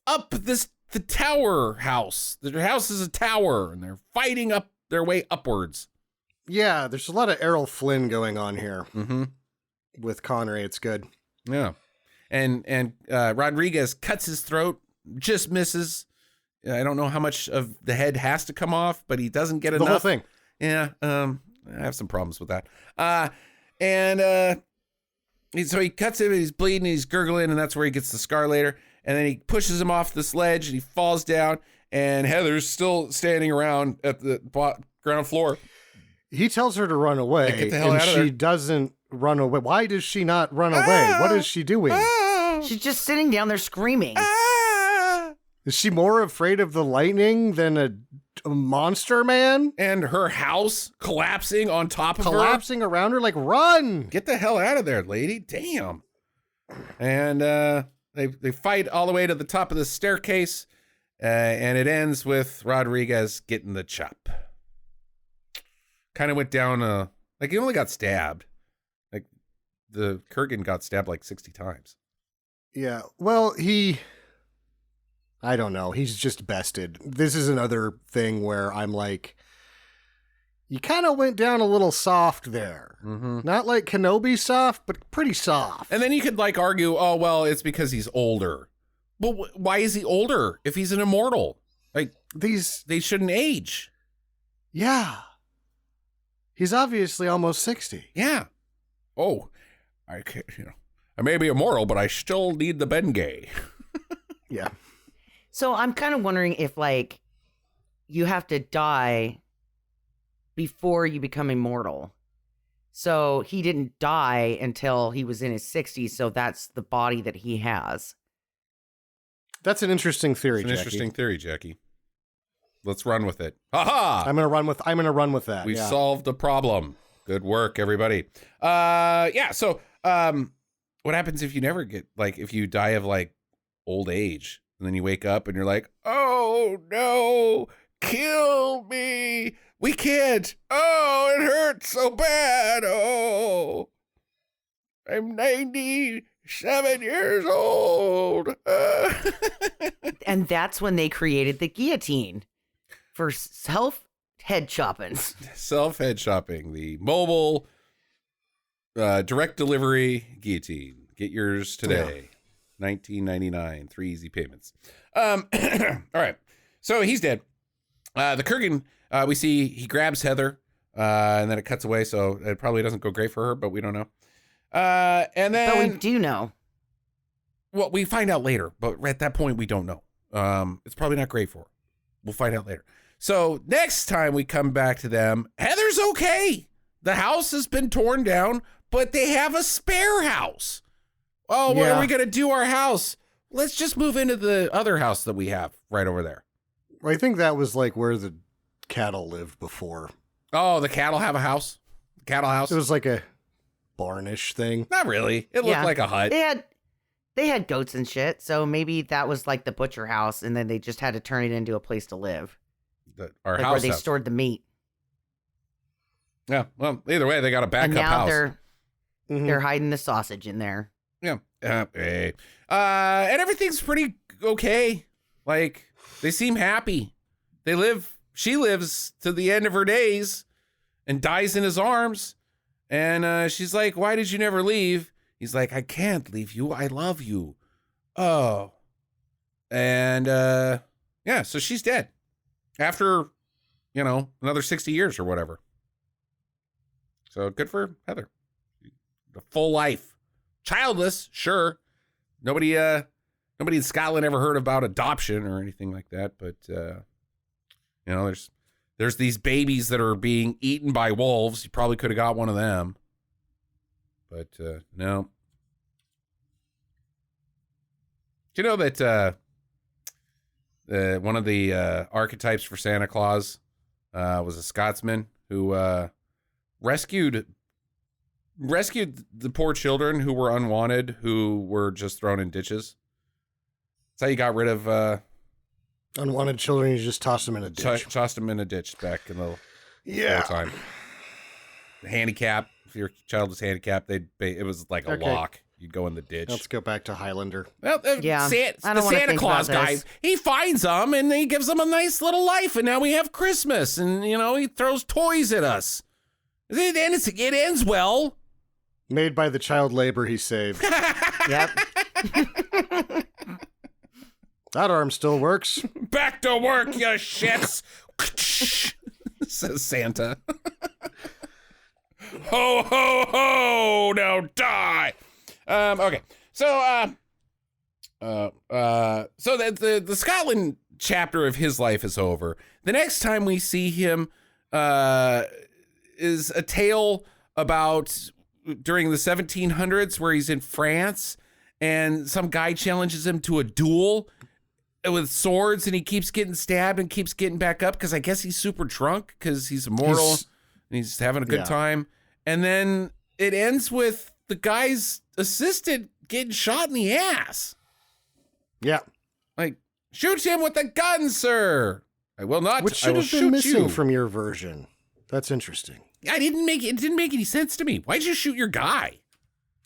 up the tower house. Their house is a tower, and they're fighting up their way upwards. Yeah, there's a lot of Errol Flynn going on here with Connery. It's good. Yeah, and Rodriguez cuts his throat, just misses. I don't know how much of the head has to come off, but he doesn't get enough. The whole thing. Yeah, I have some problems with that. So he cuts him, and he's bleeding, and he's gurgling, and that's where he gets the scar later. And then he pushes him off the sledge, and he falls down, and Heather's still standing around at the ground floor. He tells her to run away, get the hell and out of she there. doesn't run away. Why does she not run away? What is she doing? She's just sitting down there screaming. Is she more afraid of the lightning than a monster man? And her house collapsing on top of her. Collapsing around her, like, run! Get the hell out of there, lady. Damn. And they fight all the way to the top of the staircase, and it ends with Rodriguez getting the chop. Kind of went down, like, he only got stabbed. Like, the Kurgan got stabbed like 60 times. Yeah, well, I don't know. He's just bested. This is another thing where I'm like, you kind of went down a little soft there. Mm-hmm. Not like Kenobi soft, but pretty soft. And then you could like argue, oh, well, it's because he's older. Well, why is he older if he's an immortal? Like, they shouldn't age. Yeah. He's obviously almost 60. Yeah. Oh, I may be immortal, but I still need the Bengay. Yeah. So I'm kind of wondering if, like, you have to die before you become immortal. So he didn't die until he was in his 60s, so that's the body that he has. That's an interesting theory, It's an Jackie. interesting theory, Jackie. Let's run with it. Ha-ha! I'm gonna run with that. We yeah. solved the problem. Good work, everybody. Yeah, so what happens if you never get, like, if you die of, like, old age, and then you wake up and you're like, oh, no, kill me. We can't. Oh, it hurts so bad. Oh, I'm 97 years old. And that's when they created the guillotine for self-head choppings. Self-head shopping, the mobile direct delivery guillotine. Get yours today. $19.99, 3 easy payments. All right. So he's dead. The Kurgan, we see he grabs Heather, and then it cuts away. So it probably doesn't go great for her, but we don't know. And then, But we do know. Well, we find out later, but at that point we don't know. It's probably not great for her. We'll find out later. So next time we come back to them, Heather's okay. The house has been torn down, but they have a spare house. Oh, what are we going to do our house? Let's just move into the other house that we have right over there. I think that was like where the cattle lived before. Oh, the cattle have a house? The cattle house? It was like a barnish thing. Not really. It looked like a hut. They had goats and shit, so maybe that was like the butcher house, and then they just had to turn it into a place to live. Our like house where they stored the meat. Yeah, well, either way, they got a backup And now house. they're hiding the sausage in there. Yeah. Hey. And everything's pretty okay. Like, they seem happy. She lives to the end of her days and dies in his arms. And she's like, why did you never leave? He's like, I can't leave you. I love you. Oh. And, yeah, so she's dead. After, another 60 years or whatever. So good for Heather. A full life. Childless, sure. Nobody in Scotland ever heard about adoption or anything like that, but there's these babies that are being eaten by wolves. You probably could have got one of them, but no. Do you know that one of the archetypes for Santa Claus was a Scotsman who rescued the poor children who were unwanted, who were just thrown in ditches. That's how you got rid of unwanted children. You just toss them in a ditch. Tossed them in a ditch back in the old time. Handicap. If your child was handicapped, it was like a lock. You'd go in the ditch. Let's go back to Highlander. Well, yeah, the Santa Claus guy, he finds them and he gives them a nice little life, and now we have Christmas, and he throws toys at us. It ends well. Made by the child labor he saved. Yep. That arm still works. Back to work, you shits. Says Santa. Ho, ho, ho, now die. Okay. So, so the Scotland chapter of his life is over. The next time we see him, is a tale about during the 1700s where he's in France and some guy challenges him to a duel with swords, and he keeps getting stabbed and keeps getting back up because I guess he's super drunk because he's immortal and he's having a good time. And then it ends with the guy's assistant getting shot in the ass. Yeah. Like, shoot him with a gun, sir. I will not. Which should have been missing from your version. That's interesting. It didn't make any sense to me. Why'd you shoot your guy?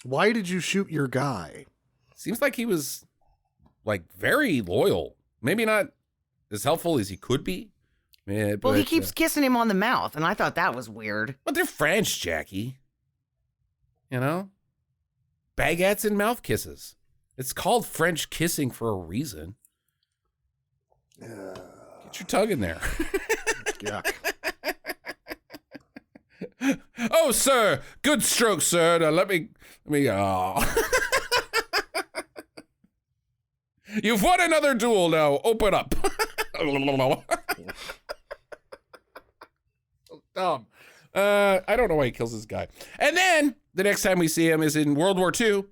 Why did you shoot your guy? Seems like he was like very loyal. Maybe not as helpful as he could be. Yeah, well, he keeps kissing him on the mouth, and I thought that was weird. But they're French, Jackie. You know? Baguettes and mouth kisses. It's called French kissing for a reason. Get your tongue in there. Yuck. Oh, sir. Good stroke, sir. Now let me. You've won another duel now. Open up. Dumb. I don't know why he kills this guy. And then the next time we see him is in World War II.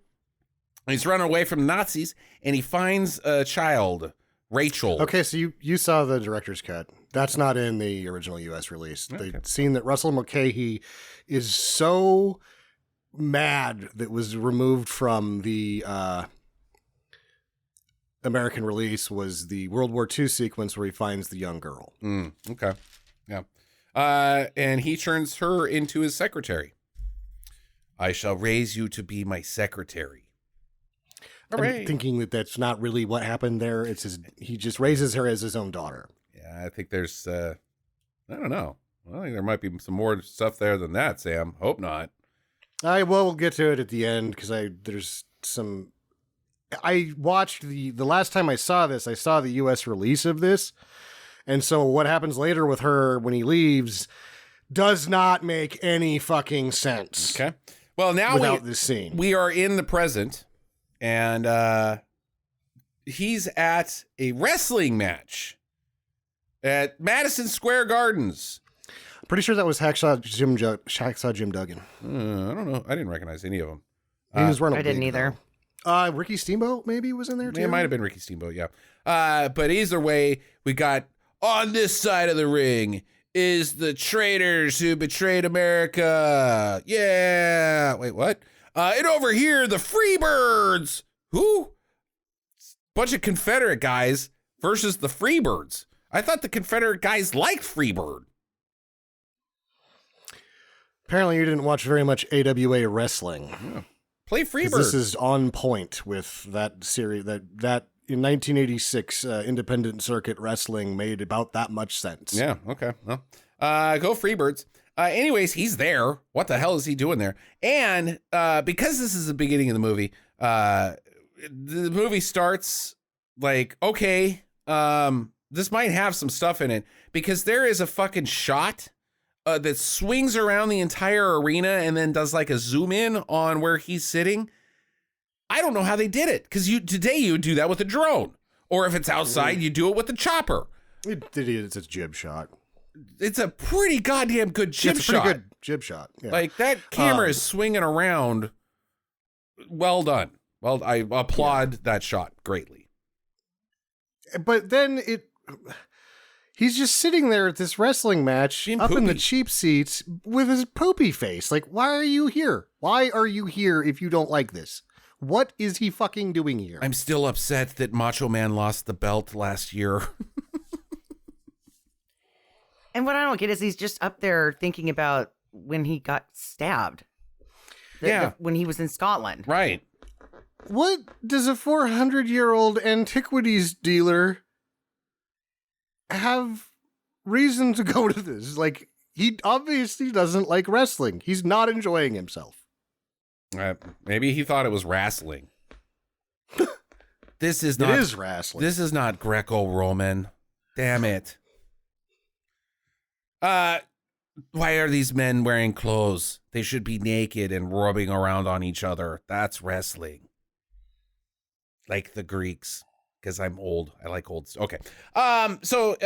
He's running away from Nazis, and he finds a child, Rachel. Okay, so you saw the director's cut. That's not in the original U.S. release. Okay. They'd seen that Russell Mulcahy is so mad that was removed from the American release was the World War II sequence where he finds the young girl. Okay. Yeah. And he turns her into his secretary. I shall raise you to be my secretary. I'm thinking that that's not really what happened there. He just raises her as his own daughter. Yeah, I think there's, I don't know. I think there might be some more stuff there than that, Sam. Hope not. We'll get to it at the end because I watched the last time I saw this, I saw the U.S. release of this. And so what happens later with her when he leaves does not make any fucking sense. Okay. Well, now without this scene. We are in the present, and he's at a wrestling match at Madison Square Gardens. I'm pretty sure that was Hacksaw Jim Duggan. I don't know. I didn't recognize any of them. He was running. I didn't either. Ricky Steamboat maybe was in there too. It might have been Ricky Steamboat, yeah. But either way, we got on this side of the ring is the traitors who betrayed America. Yeah. Wait, what? And over here, the Freebirds. Who? Bunch of Confederate guys versus the Freebirds. I thought the Confederate guys liked Freebird. Apparently, you didn't watch very much AWA wrestling. Yeah. Play Freebird. This is on point with that series. That in 1986, independent circuit wrestling made about that much sense. Yeah. Okay. Well, go Freebirds. Anyways, he's there. What the hell is he doing there? And because this is the beginning of the movie starts like, okay, this might have some stuff in it because there is a fucking shot that swings around the entire arena and then does like a zoom in on where he's sitting. I don't know how they did it because today you would do that with a drone, or if it's outside, you do it with the chopper. It's a jib shot. It's a pretty goddamn good jib shot. It's a pretty good jib shot. Yeah. Like that camera is swinging around. Well done. Well, I applaud that shot greatly. But then he's just sitting there at this wrestling match up in the cheap seats with his poopy face. Like, why are you here? Why are you here if you don't like this? What is he fucking doing here? I'm still upset that Macho Man lost the belt last year. And what I don't get is he's just up there thinking about when he got stabbed. When he was in Scotland. Right. What does a 400-year-old antiquities dealer have reason to go to this? Like, he obviously doesn't like wrestling. He's not enjoying himself. Maybe he thought it was wrestling. This is not. It is wrestling. This is not Greco-Roman. Damn it. Why are these men wearing clothes? They should be naked and rubbing around on each other. That's wrestling. Like the Greeks. Because I'm old. I like old. Okay. So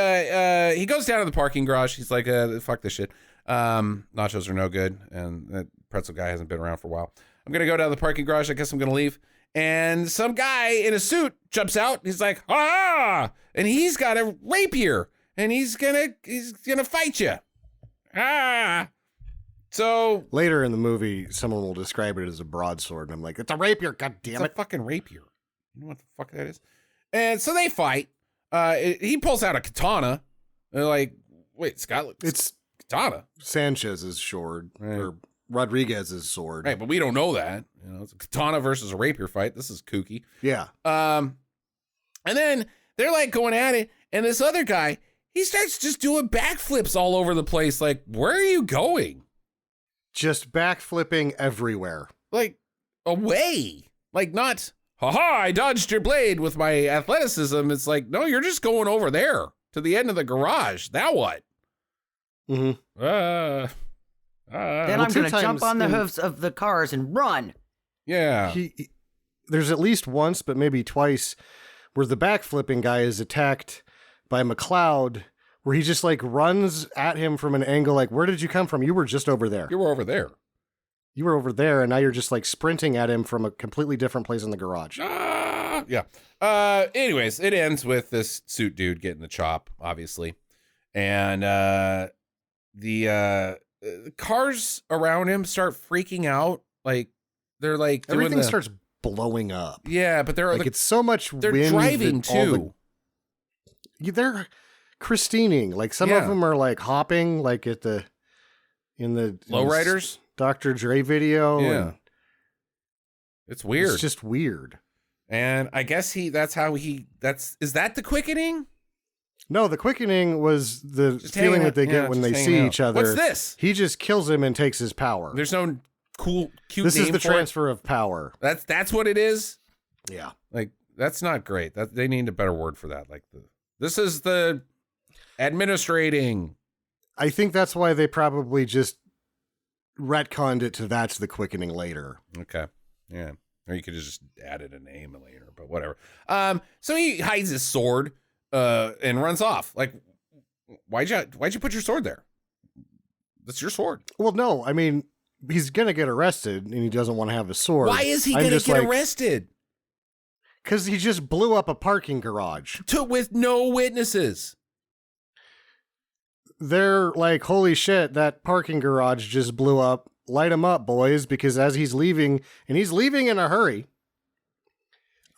he goes down to the parking garage. He's like, fuck this shit. Nachos are no good. And that pretzel guy hasn't been around for a while. I'm going to go down to the parking garage. I guess I'm going to leave. and some guy in a suit jumps out. He's like, ah, and he's got a rapier, and he's gonna fight you. Ah. So later in the movie, someone will describe it as a broadsword, and I'm like, it's a rapier, god damn it. It's a fucking rapier. You know what the fuck that is? And so they fight. He pulls out a katana. They're like, wait, Scott, it's katana. Sanchez's sword, or Rodriguez's sword. Right, but we don't know that. You know, it's a katana versus a rapier fight. This is kooky. Yeah. And then they're like going at it, and this other guy, he starts just doing backflips all over the place. Like, where are you going? Just backflipping everywhere. Like, away. Like, not, haha, I dodged your blade with my athleticism. It's like, no, you're just going over there to the end of the garage. Now what? Mm-hmm. Then I'm going to jump on the hooves of the cars and run. Yeah. There's at least once, but maybe twice, where the backflipping guy is attacked by McLeod, where he just like runs at him from an angle like, where did you come from? You were just over there. You were over there. You were over there, and now you're just like sprinting at him from a completely different place in the garage. Yeah. Anyways, it ends with this suit dude getting the chop, obviously. And the cars around him start freaking out. Like, they're like everything starts blowing up. Yeah, but they're like, it's so much they're wind. Driving too. They're Christining. Like, some of them are like hopping, like in the lowriders Dr. Dre video. Yeah. It's weird. It's just weird. And I guess is that the quickening? No, the quickening was the feeling that they get when they see each other. What's this? He just kills him and takes his power. There's no cute This name is the for transfer of power. That's what it is? Yeah. Like, that's not great. They need a better word for that. Like, this is the administrating. I think that's why they probably just retconned it to that's the quickening later. Okay. Yeah. Or you could have just added a name later, but whatever. So he hides his sword and runs off. Like, why'd you put your sword there? That's your sword. Well, no, I mean, he's gonna get arrested and he doesn't want to have a sword. Why is he gonna get arrested? Because he just blew up a parking garage. With no witnesses. They're like, holy shit, that parking garage just blew up. Light him up, boys, because as he's leaving, and he's leaving in a hurry,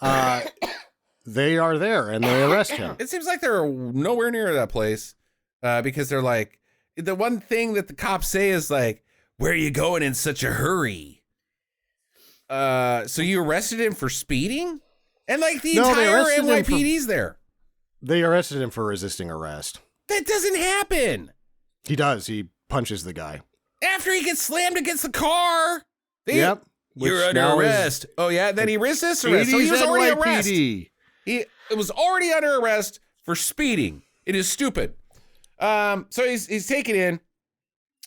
they are there and they arrest him. It seems like they're nowhere near that place because they're like, the one thing that the cops say is like, where are you going in such a hurry? So you arrested him for speeding? And like the entire NYPD's there. They arrested him for resisting arrest. That doesn't happen. He does. He punches the guy. After he gets slammed against the car. Yep. You're under arrest. Oh, yeah? Then he resists arrest. So he was already arrested. It was already under arrest for speeding. It is stupid. So he's taken in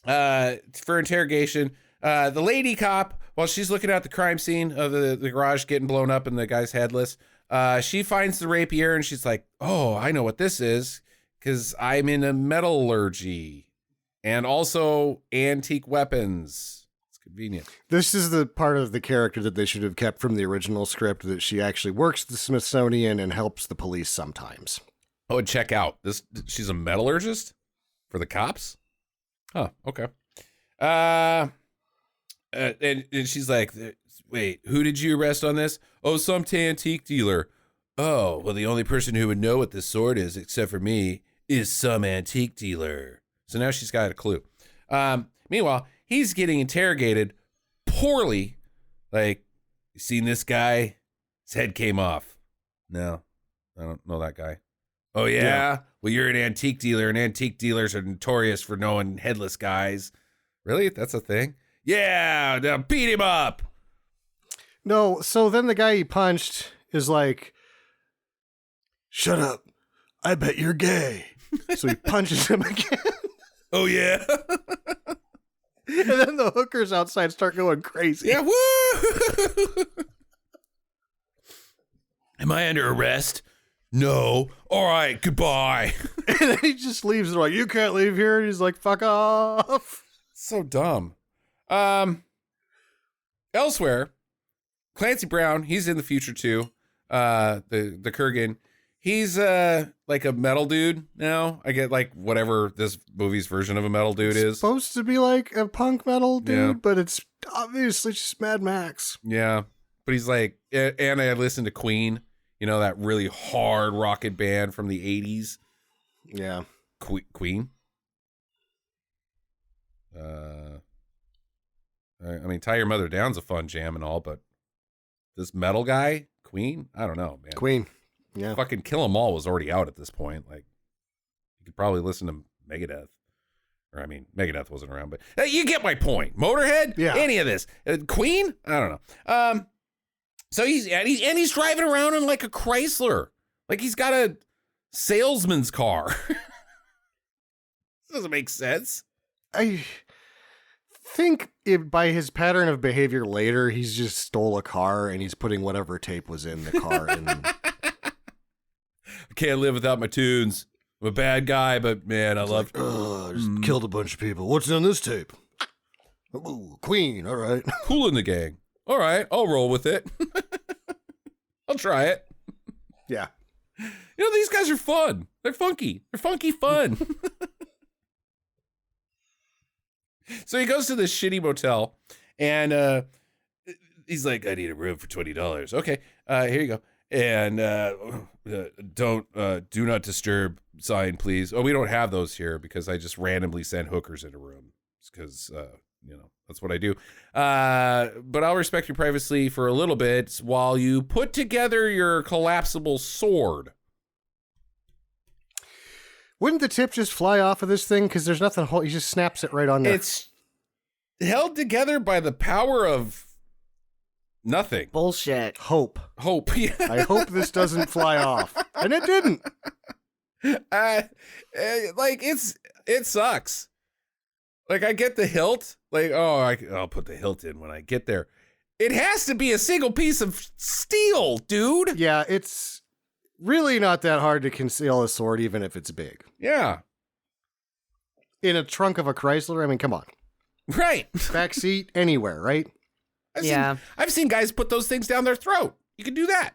for interrogation. The lady cop, while she's looking at the crime scene of the garage getting blown up and the guy's headless, she finds the rapier and she's like, oh, I know what this is because I'm in a metallurgy. And also antique weapons. It's convenient. This is the part of the character that they should have kept from the original script, that she actually works at the Smithsonian and helps the police sometimes. Oh, and check out this. She's a metallurgist for the cops. Oh, okay. And she's like, wait, who did you arrest on this? Oh, some antique dealer. Oh, well, the only person who would know what this sword is, except for me, is some antique dealer. So now she's got a clue. Meanwhile, he's getting interrogated poorly. Like, you seen this guy? His head came off. No, I don't know that guy. Oh, yeah? Well, you're an antique dealer, and antique dealers are notorious for knowing headless guys. Really? That's a thing? Yeah, now beat him up. No, so then the guy he punched is like, shut up. I bet you're gay. So he punches him again. Oh, yeah. And then the hookers outside start going crazy. Yeah, woo! Am I under arrest? No. All right, goodbye. And then he just leaves. They're like, you can't leave here. And he's like, fuck off. So dumb. Elsewhere, Clancy Brown, he's in the future too. The Kurgan, he's like a metal dude now. I get like whatever this movie's version of a metal dude is. Supposed to be like a punk metal dude, but it's obviously just Mad Max. Yeah, but he's like, and I listened to Queen, you know, that really hard rocket band from the 80s. Yeah. Queen. I mean, Tie Your Mother Down's a fun jam and all, but this metal guy, Queen, I don't know, man. Queen. Yeah. Fucking Kill 'Em All was already out at this point. Like, you could probably listen to Megadeth. Or, I mean, Megadeth wasn't around, but you get my point. Motorhead? Yeah. Any of this. Queen? I don't know. So he's driving around in like a Chrysler. Like he's got a salesman's car. This doesn't make sense. I think by his pattern of behavior later, he's just stole a car and he's putting whatever tape was in the car. I can't live without my tunes. I'm a bad guy, but man, I love. I just killed a bunch of people. What's on this tape? Ooh, Queen. All right. Cool in the Gang. All right, I'll roll with it. I'll try it. Yeah. You know, these guys are fun. They're funky. They're funky fun. So he goes to this shitty motel, and he's like, I need a room for $20. Okay, here you go. And do not disturb sign, please. Oh, we don't have those here because I just randomly send hookers into rooms because, you know, that's what I do. But I'll respect your privacy for a little bit while you put together your collapsible sword. Wouldn't the tip just fly off of this thing? Because there's nothing. He just snaps it right on there. It's held together by the power of nothing. Bullshit. Hope. Yeah. I hope this doesn't fly off. And it didn't. Like it sucks. Like I get the hilt. Like, I'll put the hilt in when I get there. It has to be a single piece of steel, dude. Yeah, it's really not that hard to conceal a sword, even if it's big. Yeah. In a trunk of a Chrysler, I mean, come on. Right. Back seat, anywhere, right? I've seen guys put those things down their throat. You can do that.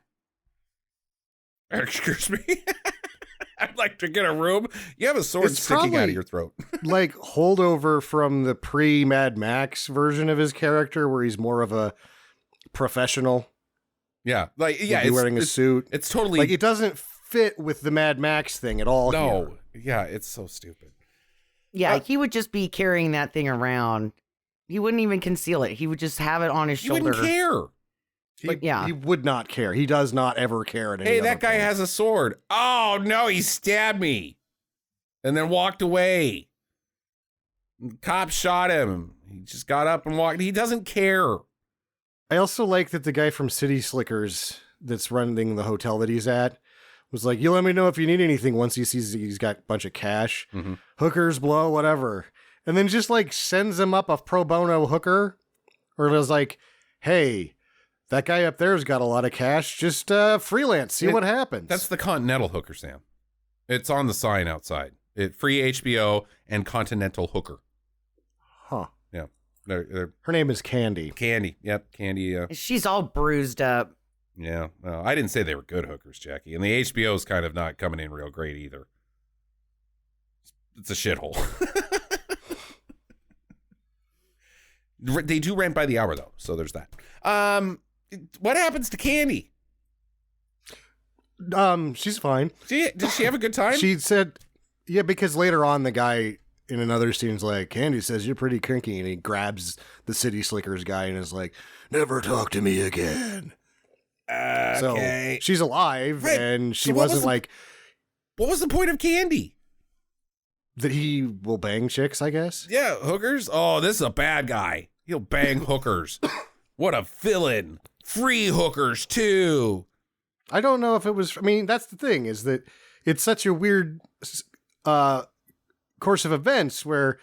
Excuse me. I'd like to get a room. You have a sword sticking out of your throat. Like holdover from the pre-Mad Max version of his character, where he's more of a professional. Yeah, like He's wearing a suit. It's totally like it doesn't fit with the Mad Max thing at all. No, here. Yeah, it's so stupid. Yeah, he would just be carrying that thing around. He wouldn't even conceal it. He would just have it on his shoulder. He wouldn't care. He would not care. He does not ever care at any Hey, that guy has a sword. Oh, no, he stabbed me. And then walked away. The cop shot him. He just got up and walked. He doesn't care. I also like that the guy from City Slickers that's running the hotel that he's at was like, you let me know if you need anything once he sees he's got a bunch of cash. Mm-hmm. Hookers, blow, whatever. And then just like sends him up a pro bono hooker. Or it was like, hey, that guy up there's got a lot of cash. Just freelance. See what happens. That's the Continental Hooker, Sam. It's on the sign outside. Free HBO and Continental Hooker. Huh. Yeah. Her name is Candy. Candy. Yep. Candy. She's all bruised up. Yeah. Well, I didn't say they were good hookers, Jackie. And the HBO's kind of not coming in real great either. It's a shithole. They do rent by the hour, though. So there's that. What happens to Candy? She's fine. Did she have a good time? She said, yeah, because later on the guy in another scene's like, Candy says you're pretty kinky, and he grabs the City Slickers guy and is like, never talk to me again. Okay. So she's alive, right. And she So wasn't like... What was the point of Candy? That he will bang chicks, I guess? Yeah, hookers? Oh, this is a bad guy. He'll bang hookers. What a villain. Free hookers, too. I don't know if it was... I mean, that's the thing, is that it's such a weird course of events where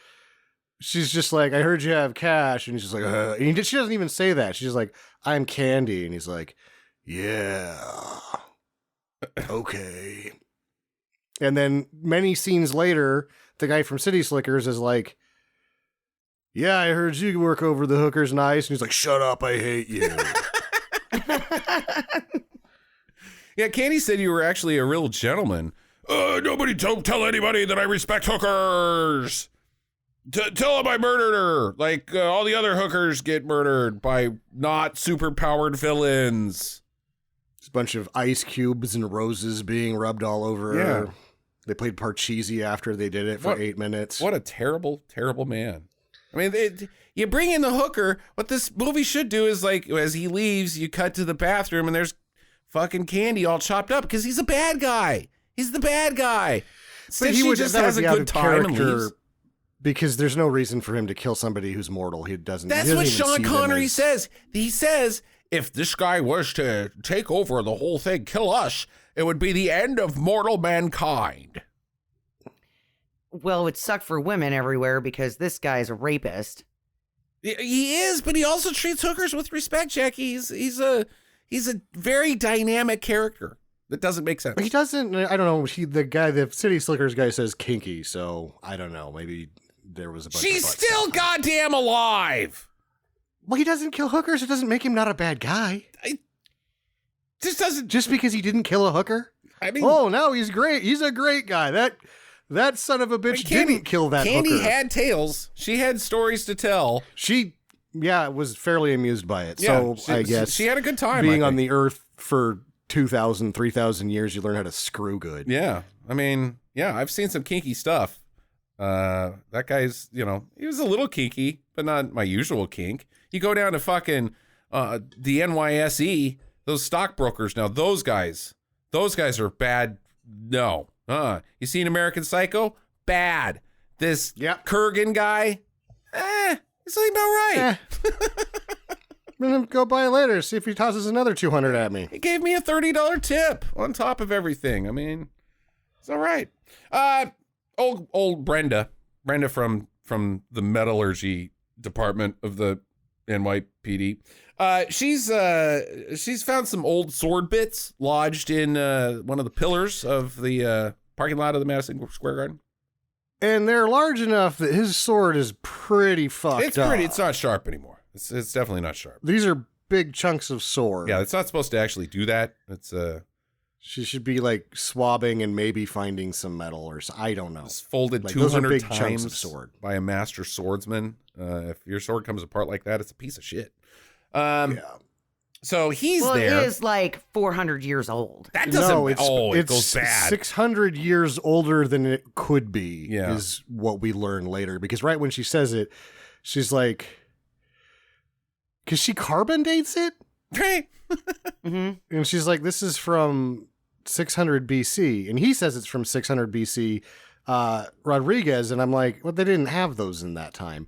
she's just like, I heard you have cash, and he's just like, and she doesn't even say that. She's just like, I'm Candy, and he's like, yeah, okay. And then many scenes later, the guy from City Slickers is like, yeah, I heard you work over the hookers nice. And he's like, shut up, I hate you. Yeah, Candy said you were actually a real gentleman. Nobody don't tell anybody that I respect hookers. Tell them I murdered her. Like all the other hookers get murdered by not super-powered villains. There's a bunch of ice cubes and roses being rubbed all over her. They played Parcheesi after they did it for 8 minutes. What a terrible, terrible man. I mean, you bring in the hooker. What this movie should do is, like, as he leaves, you cut to the bathroom and there's fucking Candy all chopped up because he's a bad guy. He's the bad guy. So But she just has a good time and leaves. Because there's no reason for him to kill somebody who's mortal. He doesn't. That's what Sean Connery says. He says, if this guy was to take over the whole thing, kill us, it would be the end of mortal mankind. Well, it would suck for women everywhere because this guy's a rapist. He is, but he also treats hookers with respect, Jackie. He's a very dynamic character that doesn't make sense. He doesn't. I don't know. The City Slickers guy says kinky, so I don't know. Maybe there was a bunch. She's still goddamn alive. Well, he doesn't kill hookers. It doesn't make him not a bad guy. Just because he didn't kill a hooker. I mean, oh no, he's great. He's a great guy. That son of a bitch didn't kill that Candy hooker. had tales. She had stories to tell. She was fairly amused by it. So I guess she had a good time. Being on the earth for 2,000, 3,000 years, you learn how to screw good. Yeah. I mean, yeah, I've seen some kinky stuff. That guy's, he was a little kinky, but not my usual kink. You go down to fucking the NYSE, those stockbrokers now, those guys are bad. No. You seen American Psycho? Bad. This Kurgan guy? He's like about right. I'm gonna go by it later, see if he tosses another 200 at me. He gave me a $30 tip on top of everything. I mean, it's all right. Old Brenda from the metallurgy department of the NYPD. She's found some old sword bits lodged in one of the pillars of the parking lot of the Madison Square Garden. And they're large enough that his sword is pretty fucked up. It's not sharp anymore. It's definitely not sharp. These are big chunks of sword. Yeah, it's not supposed to actually do that. It's She should be like swabbing and maybe finding some metal or I don't know. It's folded like, 200 big times chunks of sword by a master swordsman. If your sword comes apart like that, it's a piece of shit. So he's there. It is like 400 years old. That doesn't. It goes bad. 600 years older than it could be. Is what we learn later. Because right when she says it, she's like, because she carbon dates it, right? Mm-hmm. And she's like, this is from 600 BC, and he says it's from 600 BC. Rodriguez, and I'm like, well, they didn't have those in that time.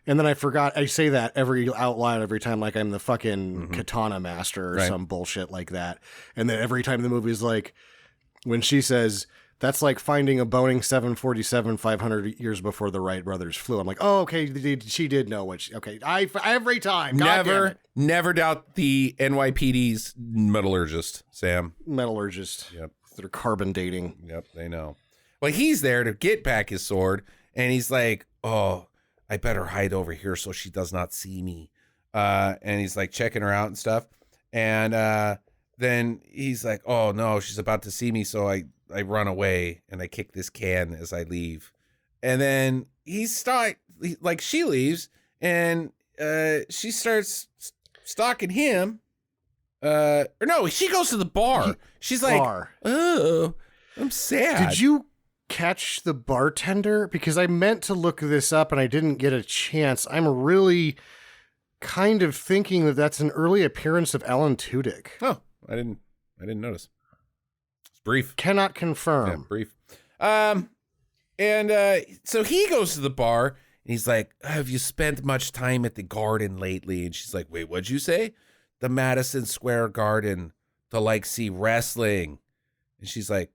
And then I forgot, I say that out loud every time, like I'm the fucking katana master or some bullshit like that. And then every time the movie's like, when she says, that's like finding a Boeing 747 500 years before the Wright brothers flew. I'm like, oh, okay, she did know what every time. Never doubt the NYPD's metallurgist, Sam. Metallurgist. Yep. They're carbon dating. Yep, they know. Well, he's there to get back his sword, and he's like, oh, I better hide over here so she does not see me. And he's like checking her out and stuff. And then he's like, oh no, she's about to see me. So I run away and I kick this can as I leave. And then she leaves and she starts stalking him. Or no, she goes to the bar. She's like, oh, I'm sad. Did you catch the bartender? Because I meant to look this up and I didn't get a chance. I'm really kind of thinking that that's an early appearance of Alan Tudyk. Oh, I didn't notice. It's brief. Cannot confirm. Yeah, brief. So he goes to the bar and he's like, have you spent much time at the garden lately? And she's like, wait, what'd you say? The Madison Square Garden to see wrestling. And she's like,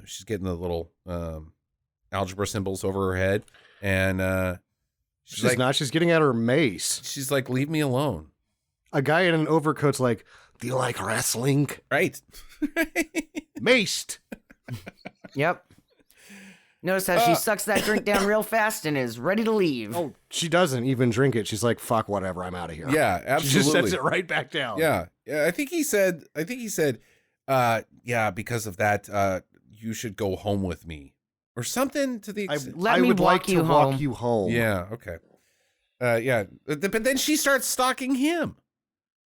she's getting the little algebra symbols over her head, and she's getting out her mace. She's like, leave me alone. A guy in an overcoat's like, do you like wrestling? Right. Maced. Yep. Notice how she sucks that drink down real fast and is ready to leave. Oh, she doesn't even drink it. She's like, fuck, whatever, I'm out of here. Yeah, absolutely. She just sets it right back down. Yeah. I think he said, yeah, because of that, you should go home with me. Or something to the extent. Let me would walk like to you home. walk you home. Yeah, okay. Yeah. But then she starts stalking him.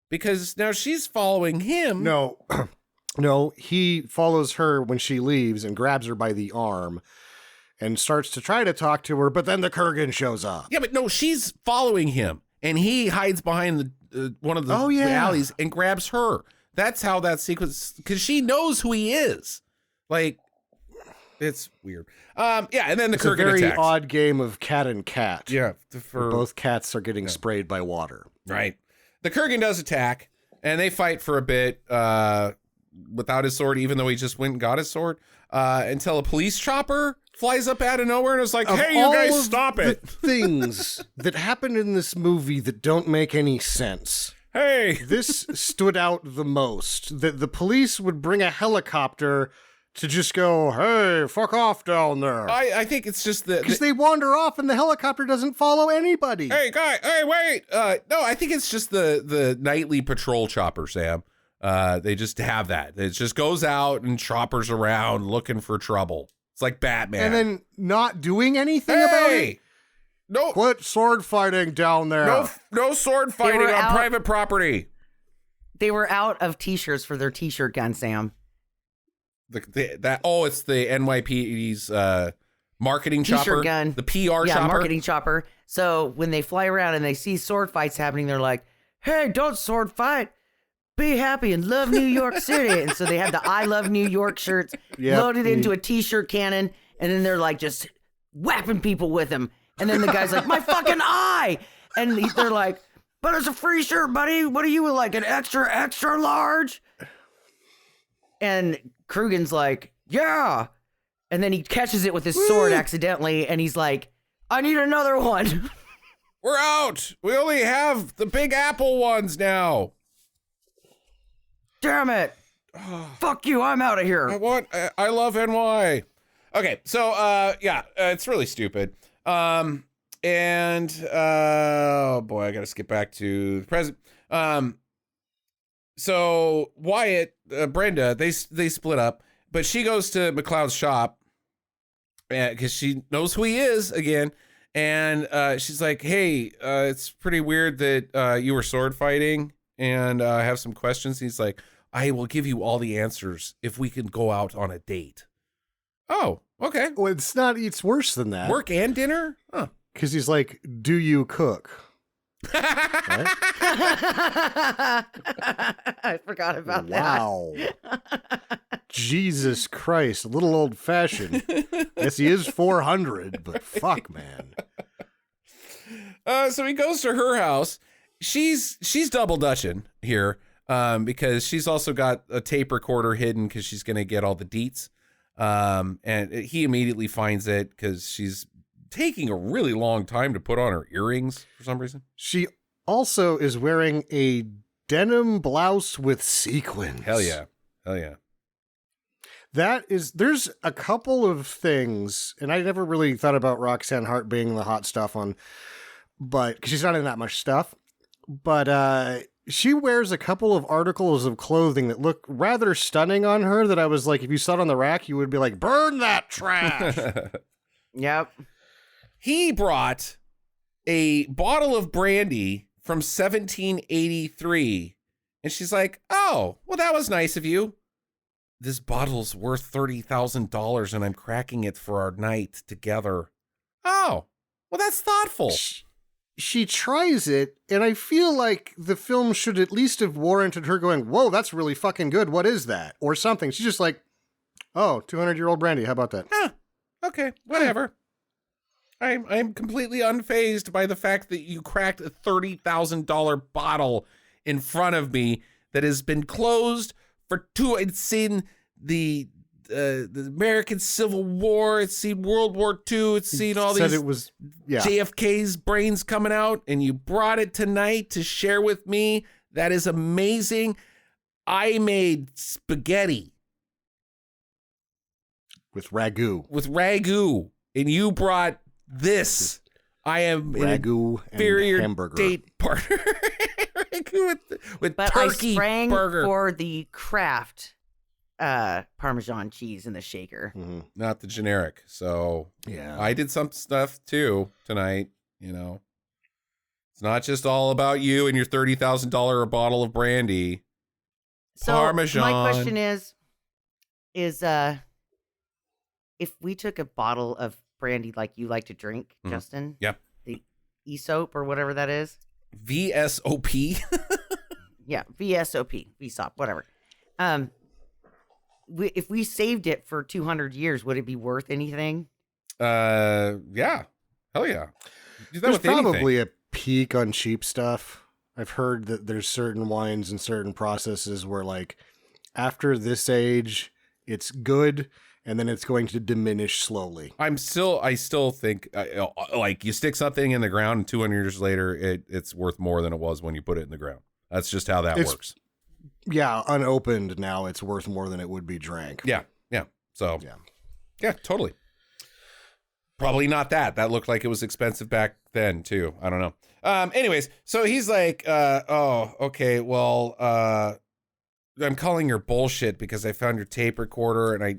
Because now she's following him. No, no, he follows her when she leaves and grabs her by the arm and starts to try to talk to her, but then the Kurgan shows up. Yeah, but no, she's following him. And he hides behind the one of the alleys and grabs her. That's how that sequence, because she knows who he is. Like, it's weird. Yeah, and then the Kurgan It's a very attacks. odd game of cat and cat. Yeah, where both cats are getting sprayed by water. Right. The Kurgan does attack, and they fight for a bit without his sword, even though he just went and got his sword, until a police chopper flies up out of nowhere and is like, hey, you guys, stop it. Things that happen in this movie that don't make any sense. Hey. This stood out the most. That the police would bring a helicopter to just go, hey, fuck off down there. I think it's just because they wander off and the helicopter doesn't follow anybody. Hey, guy, hey, wait. No, I think it's just the nightly patrol chopper, Sam. They just have that. It just goes out and choppers around looking for trouble. It's like Batman. And then not doing anything about it? No. Quit sword fighting down there. No sword fighting on private property. They were out of t-shirts for their t-shirt gun, Sam. It's the NYPD's marketing t-shirt chopper gun. The PR yeah, chopper. Marketing chopper. So when they fly around and they see sword fights happening, they're like, hey, don't sword fight. Be happy and love New York City. And so they have the I Love New York shirts loaded into a t-shirt cannon, and then they're like just whapping people with them. And then the guy's like, my fucking eye. And they're like, but it's a free shirt, buddy. What are you, like an extra large? And Krugen's like, yeah. And then he catches it with his sword accidentally, and he's like, I need another one. We're out. We only have the Big Apple ones now. Damn it. Fuck you. I'm out of here. I love NY. Okay, so it's really stupid. Oh boy, I gotta skip back to the present. So Wyatt, Brenda, they split up, but she goes to McLeod's shop because she knows who he is again, and she's like, "Hey, it's pretty weird that you were sword fighting, and I have some questions." He's like, "I will give you all the answers if we can go out on a date." Oh, okay. Well, it's worse than that. Work and dinner? Huh. Because he's like, do you cook? I forgot about that. Wow. Jesus Christ. A little old fashioned. Yes, he is 400, but fuck, man. So he goes to her house. She's double dutching here because she's also got a tape recorder hidden because she's going to get all the deets. And he immediately finds it because she's taking a really long time to put on her earrings for some reason. She also is wearing a denim blouse with sequins. Hell yeah. There's a couple of things, and I never really thought about Roxanne Hart being the hot stuff but because she's not in that much stuff, but she wears a couple of articles of clothing that look rather stunning on her that I was like, if you saw it on the rack, you would be like, burn that trash. Yep. He brought a bottle of brandy from 1783, and she's like, oh, well, that was nice of you. This bottle's worth $30,000, and I'm cracking it for our night together. Oh, well, that's thoughtful. She tries it, and I feel like the film should at least have warranted her going, whoa, that's really fucking good. What is that? Or something. She's just like, oh, 200-year-old brandy. How about that? Okay, whatever. I'm completely unfazed by the fact that you cracked a $30,000 bottle in front of me that has been closed for it's seen the American Civil War, it's seen World War II, it's seen all these JFK's brains coming out, and you brought it tonight to share with me. That is amazing. I made spaghetti. With ragu. And you brought this. I am ragu inferior and hamburger date partner. Ragu with But turkey I sprang burger. for the Kraft Parmesan cheese in the shaker. Mm-hmm. Not the generic. So yeah, I did some stuff too tonight. You know, it's not just all about you and your $30,000 a bottle of brandy. So Parmesan. my question is if we took a bottle of brandy like you like to drink, Justin, Yep. the Aesop or whatever that is, VSOP. yeah, VSOP, whatever. If we saved it for 200 years, would it be worth anything? Yeah, hell yeah. Do that there's with anything. probably a peak on cheap stuff. I've heard that there's certain wines and certain processes where, like, after this age, it's good, and then it's going to diminish slowly. I still think like you stick something in the ground and 200 years later, it's worth more than it was when you put it in the ground. That's just how that works. Yeah, unopened now, it's worth more than it would be drank. Yeah. So yeah, totally. Probably not that. That looked like it was expensive back then too. I don't know. Anyways, so he's like, oh, okay, well, I'm calling your bullshit because I found your tape recorder and I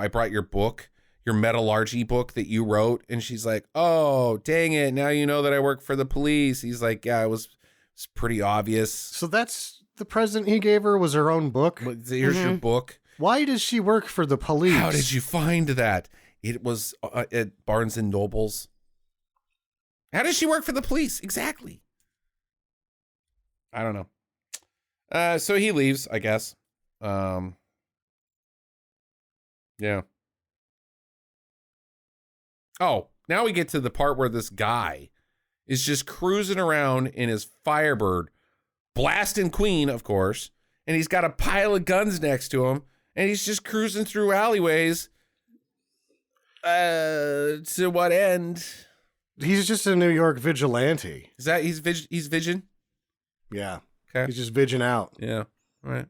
brought your book, your metallurgy book that you wrote. And she's like, oh, dang it. Now you know that I work for the police. He's like, yeah, it's pretty obvious. So that's the present he gave her, was her own book? Here's your book. Why does she work for the police? How did you find that? It was at Barnes and Noble's. How does she work for the police? Exactly. I don't know. So he leaves, I guess. Yeah. Oh, now we get to the part where this guy is just cruising around in his Firebird, blasting Queen, of course, and he's got a pile of guns next to him, and he's just cruising through alleyways. To what end? He's just a New York vigilante. Is that he's Vision? Yeah. Okay. He's just Vision out. Yeah. All right.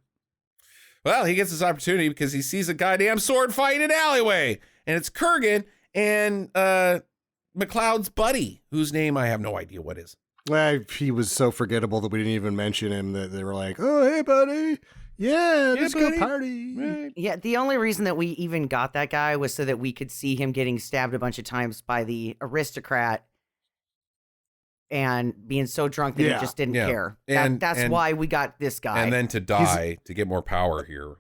Well, he gets this opportunity because he sees a goddamn sword fight in an alleyway, and it's Kurgan and McLeod's buddy, whose name I have no idea what is. He was so forgettable that we didn't even mention him, that they were like, oh, hey, buddy. Yeah, let's go party. Right. Yeah, the only reason that we even got that guy was so that we could see him getting stabbed a bunch of times by the aristocrat and being so drunk that he just didn't care. That's why we got this guy. And then to die to get more power here.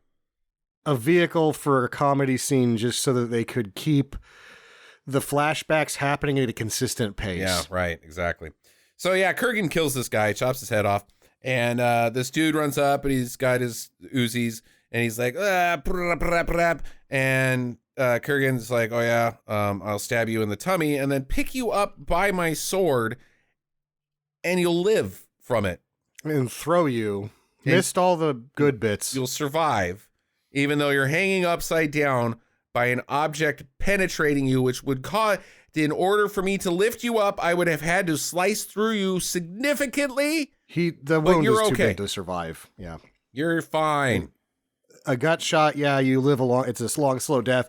A vehicle for a comedy scene just so that they could keep the flashbacks happening at a consistent pace. Yeah, right, exactly. So yeah, Kurgan kills this guy, chops his head off, and this dude runs up and he's got his Uzis and he's like, and Kurgan's like, oh yeah, I'll stab you in the tummy and then pick you up by my sword and you'll live from it. And throw you. Missed all the good bits. You'll survive, even though you're hanging upside down by an object penetrating you, which would cause, in order for me to lift you up, I would have had to slice through you significantly. The wound is too big to survive. Yeah. You're fine. A gut shot, yeah, you live along. It's a long, slow death.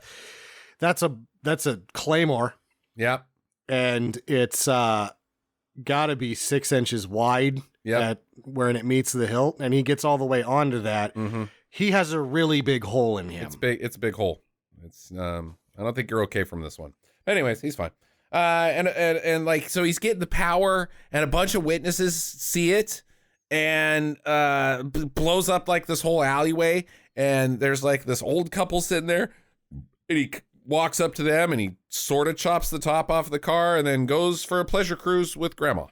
That's a claymore. Yep. And it's got to be 6 inches wide at when it meets the hilt, and he gets all the way onto that. Mm-hmm. He has a really big hole in him. It's a big hole. It's I don't think you're okay from this one. Anyways, he's fine. And like, so he's getting the power, and a bunch of witnesses see it, and blows up like this whole alleyway. And there's like this old couple sitting there, and he walks up to them and he sort of chops the top off the car and then goes for a pleasure cruise with grandma.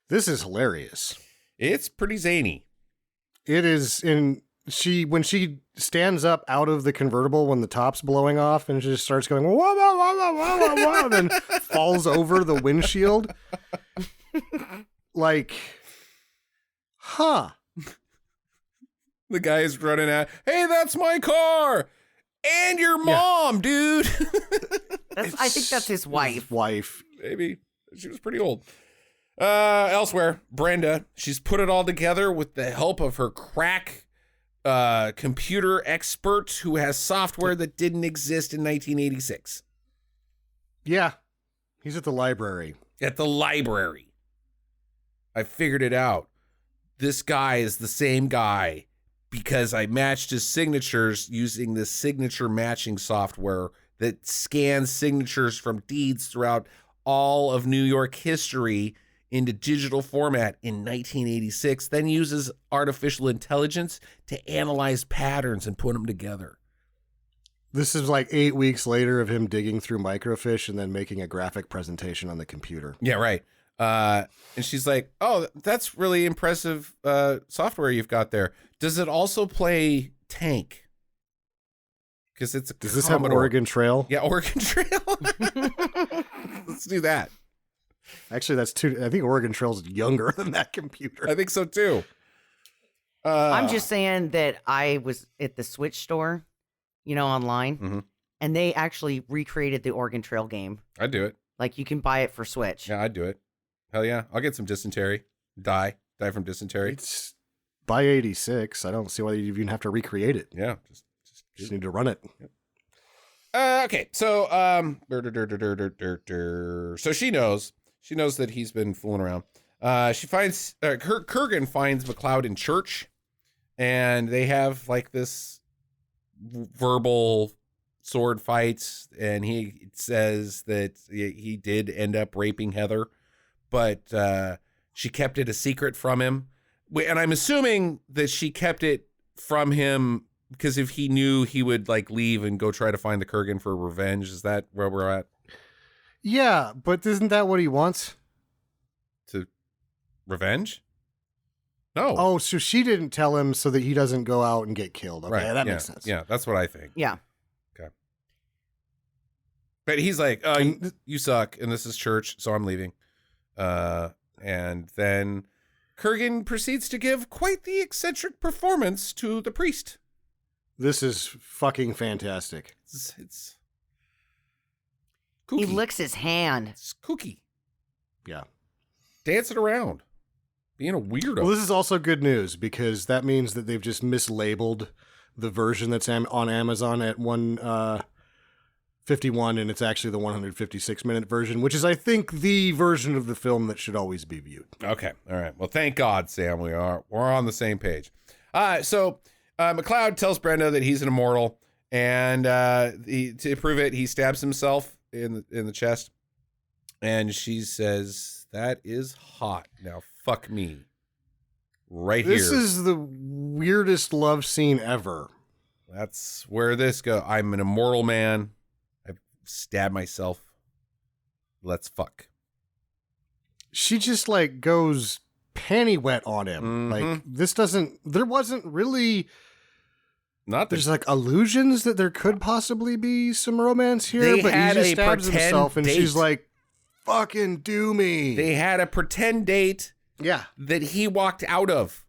This is hilarious. It's pretty zany. It is. When she stands up out of the convertible when the top's blowing off and just starts going whoa, whoa, whoa, whoa, whoa, whoa, and then falls over the windshield. Like, huh. The guy's running out. Hey, that's my car. And your mom, dude. I think that's his wife. His wife. Maybe. She was pretty old. Elsewhere, Brenda, she's put it all together with the help of her crack computer expert who has software that didn't exist in 1986. Yeah. He's at the library. At the library. I figured it out. This guy is the same guy because I matched his signatures using this signature matching software that scans signatures from deeds throughout all of New York history into digital format in 1986, then uses artificial intelligence to analyze patterns and put them together. This is like 8 weeks later of him digging through microfiche and then making a graphic presentation on the computer. Yeah, right. And she's like, oh, that's really impressive software you've got there. Does it also play Tank? Because it's a Does this Commodore. have Oregon Trail? Yeah, Oregon Trail. Let's do that. Actually, that's too. I think Oregon Trail's younger than that computer. I think so too. I'm just saying that I was at the Switch store, online, and they actually recreated the Oregon Trail game. I'd do it. Like, you can buy it for Switch. Yeah, I'd do it. Hell yeah. I'll get some dysentery. Die from dysentery. It's by 86. I don't see why you even have to recreate it. Yeah. Just need to run it. Okay. So, so she knows that he's been fooling around. She finds, Kurgan finds McLeod in church, and they have like this verbal sword fights, and he says that he did end up raping Heather, but she kept it a secret from him. And I'm assuming that she kept it from him because if he knew, he would like leave and go try to find the Kurgan for revenge. Is that where we're at? Yeah, but isn't that what he wants? To revenge? No. Oh, so she didn't tell him so that he doesn't go out and get killed. Okay, right. that makes sense. Yeah, that's what I think. Yeah. Okay. But he's like, you suck, and this is church, so I'm leaving. And then Kurgan proceeds to give quite the eccentric performance to the priest. This is fucking fantastic. It's kooky. He licks his hand. It's kooky. Yeah. Dancing around. Being a weirdo. Well, this is also good news because that means that they've just mislabeled the version that's on Amazon at 151, and it's actually the 156-minute version, which is, I think, the version of the film that should always be viewed. Okay. All right. Well, thank God, Sam. We're on the same page. So McLeod tells Brenda that he's an immortal, and to prove it, he stabs himself in the chest, and she says, "That is hot. Now fuck me." Right here. This is the weirdest love scene ever. That's where this goes. I'm an immortal man. I've stabbed myself. Let's fuck. She just like goes panty wet on him. Like there wasn't really. There's like illusions that there could possibly be some romance here, but he just stabs himself and she's like, fucking do me. They had a pretend date. Yeah. That he walked out of.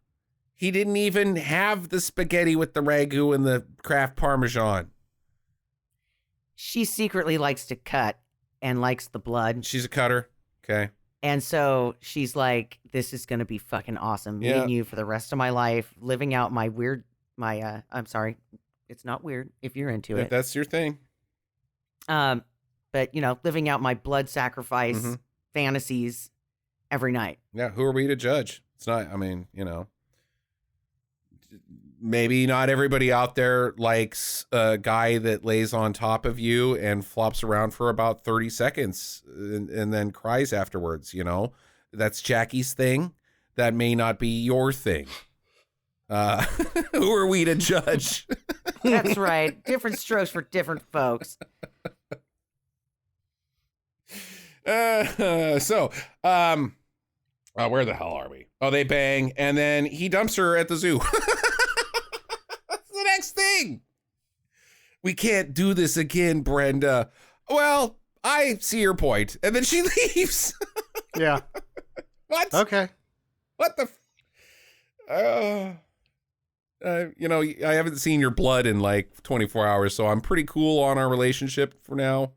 He didn't even have the spaghetti with the ragu and the Kraft Parmesan. She secretly likes to cut and likes the blood. She's a cutter. Okay. And so she's like, this is going to be fucking awesome. Meeting you for the rest of my life, living out I'm sorry. It's not weird if you're into it. That's your thing. But living out my blood sacrifice fantasies every night. Yeah. Who are we to judge? It's not, maybe not everybody out there likes a guy that lays on top of you and flops around for about 30 seconds and then cries afterwards. That's Jackie's thing. That may not be your thing. Who are we to judge? That's right. Different strokes for different folks. Where the hell are we? Oh, they bang, and then he dumps her at the zoo. That's the next thing. We can't do this again, Brenda. Well, I see your point. And then she leaves. Yeah. What? Okay. What the? I haven't seen your blood in like 24 hours, so I'm pretty cool on our relationship for now.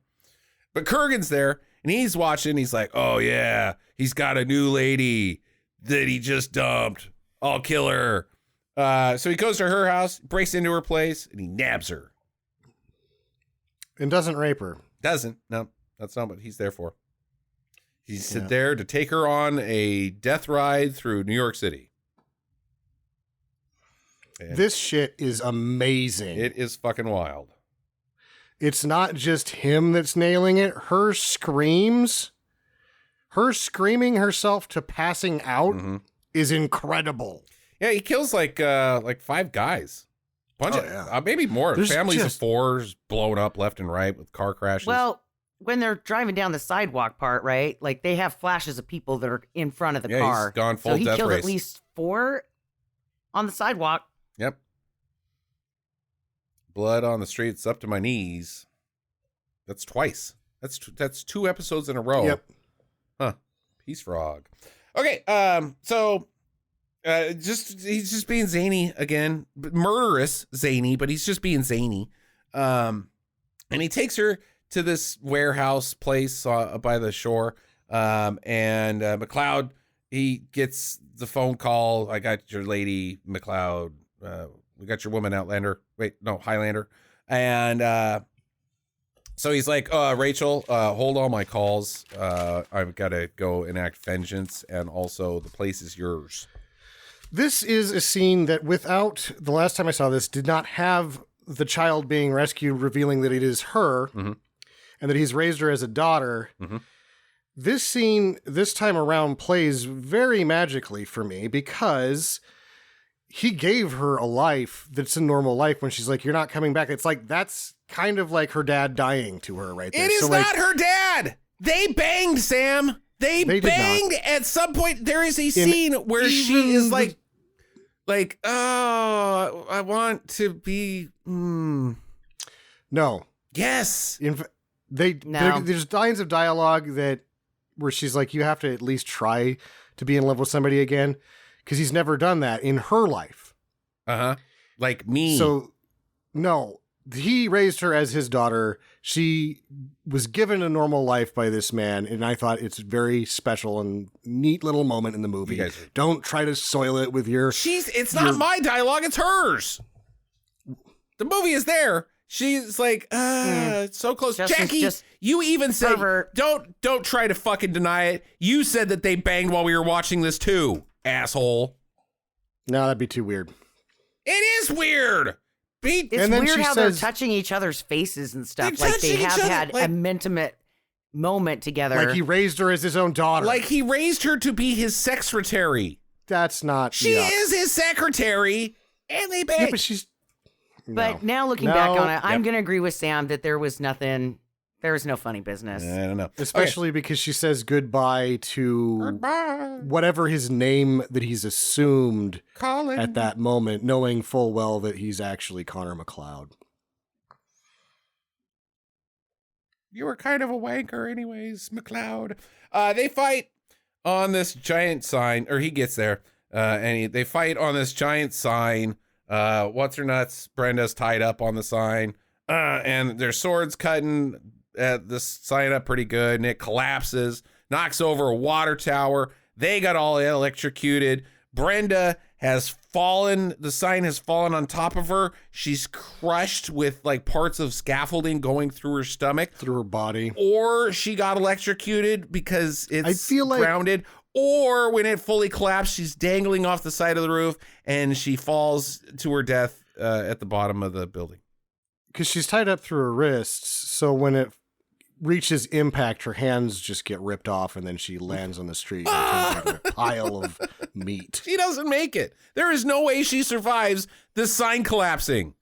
But Kurgan's there, and he's watching. He's like, oh, yeah, he's got a new lady that he just dumped. I'll kill her. So he goes to her house, breaks into her place, and he nabs her. And doesn't rape her. Doesn't. No, that's not what he's there for. He's there to take her on a death ride through New York City. And this shit is amazing. It is fucking wild. It's not just him that's nailing it. Her screams, her screaming herself to passing out is incredible. Yeah, he kills like 5 guys. Maybe more. There's Families of 4 blown up left and right with car crashes. Well, when they're driving down the sidewalk part, right? Like they have flashes of people that are in front of the car. He's gone full so he death killed race. at least 4 on the sidewalk. Yep. Blood on the streets up to my knees. That's twice. That's 2 episodes in a row. Yep. Huh. Peace frog. Okay. So he's just being zany again, murderous zany, but he's just being zany. And he takes her to this warehouse place by the shore. And McLeod, he gets the phone call. I got your lady, McLeod. We got your woman, Outlander. Highlander. And so he's like, Rachel, hold all my calls. I've got to go enact vengeance, and also the place is yours. This is a scene that, without the last time I saw this, did not have the child being rescued, revealing that it is her and that he's raised her as a daughter. This scene, this time around, plays very magically for me because he gave her a life that's a normal life when she's like, you're not coming back. It's like, that's kind of like her dad dying to her right there. It is not her dad. They banged, Sam. They banged at some point. There is a scene where she is like, oh, I want to be. No. Yes. There's lines of dialogue where she's like, you have to at least try to be in love with somebody again, because he's never done that in her life. Like me. So, no. He raised her as his daughter. She was given a normal life by this man, and I thought it's a very special and neat little moment in the movie. Don't try to soil it with your... It's not my dialogue, it's hers. The movie is there. She's like, it's so close. Jackie, you even said, don't try to fucking deny it. You said that they banged while we were watching this too, asshole. No, that'd be too weird. It is weird. It's weird how they're touching each other's faces and stuff. Like they have had an intimate moment together. Like he raised her as his own daughter. Like he raised her to be his secretary. That's not. She is his secretary, and they banged. Yeah, but she's. But now looking back on it, I'm going to agree with Sam that there was nothing. There was no funny business. I don't know. Especially because she says goodbye to whatever his name that he's assumed Colin. At that moment, knowing full well that he's actually Connor McLeod. You were kind of a wanker anyways, McLeod. They fight on this giant sign, or he gets there, and they fight on this giant sign. What's her nuts? Brenda's tied up on the sign, and their swords cutting at this sign up pretty good, and it collapses, knocks over a water tower. They got all electrocuted. Brenda has fallen. The sign has fallen on top of her. She's crushed with like parts of scaffolding going through her stomach, through her body, or she got electrocuted because it's grounded. Or when it fully collapsed, she's dangling off the side of the roof and she falls to her death at the bottom of the building. Because she's tied up through her wrists, so when it reaches impact, her hands just get ripped off and then she lands on the street and turns into a pile of meat. She doesn't make it. There is no way she survives this sign collapsing.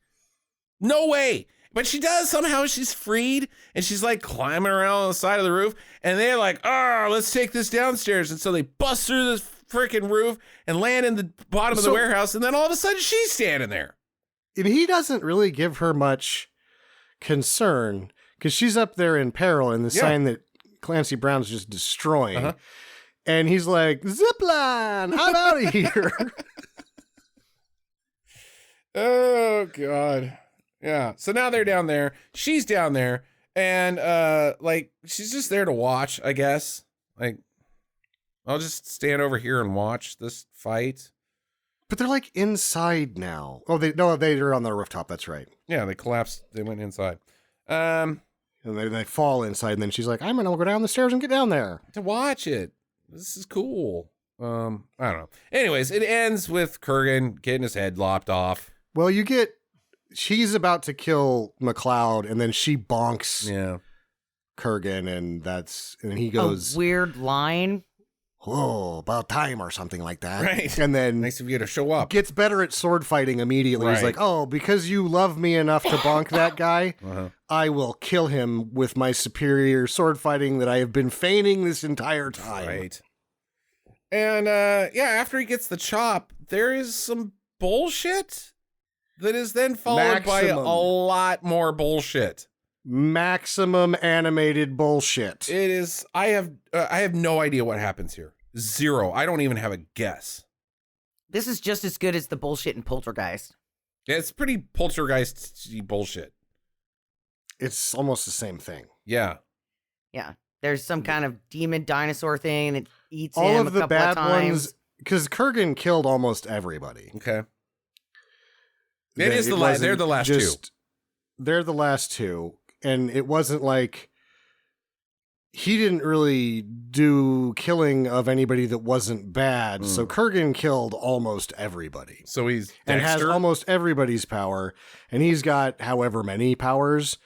No way. But she does. Somehow she's freed and she's like climbing around on the side of the roof, and they're like, oh, let's take this downstairs. And so they bust through this freaking roof and land in the bottom of the warehouse. And then all of a sudden she's standing there. And he doesn't really give her much concern because she's up there in peril in the sign that Clancy Brown's just destroying. And he's like, zipline, I'm out of here. Oh, God. Yeah. So now they're down there. She's down there. And, like, she's just there to watch, I guess. Like, I'll just stand over here and watch this fight. But they're like inside now. Oh, they're on the rooftop. That's right. Yeah, they collapsed. They went inside. And they fall inside, and then she's like, I'm gonna go down the stairs and get down there to watch it. This is cool. I don't know. Anyways, it ends with Kurgan getting his head lopped off. Well, she's about to kill McLeod, and then she bonks Kurgan, and he goes, a weird line. "Whoa, about time," or something like that. Right. And then nice of you to show up. Gets better at sword fighting immediately. Right. He's like, "Oh, because you love me enough to bonk that guy, I will kill him with my superior sword fighting that I have been feigning this entire time." Right. And after he gets the chop, there is some bullshit that is then followed by a lot more bullshit. Maximum animated bullshit. It is. I have no idea what happens here. Zero. I don't even have a guess. This is just as good as the bullshit in Poltergeist. Yeah, it's pretty poltergeist bullshit. It's almost the same thing. Yeah. Yeah. There's some kind of demon dinosaur thing that eats all him of a the couple bad of times. ones, because Kurgan killed almost everybody. Okay. They're the last two. They're the last two. And it wasn't like he didn't really do killing of anybody that wasn't bad. So Kurgan killed almost everybody. So he's Dexter? And has almost everybody's power. And he's got however many powers,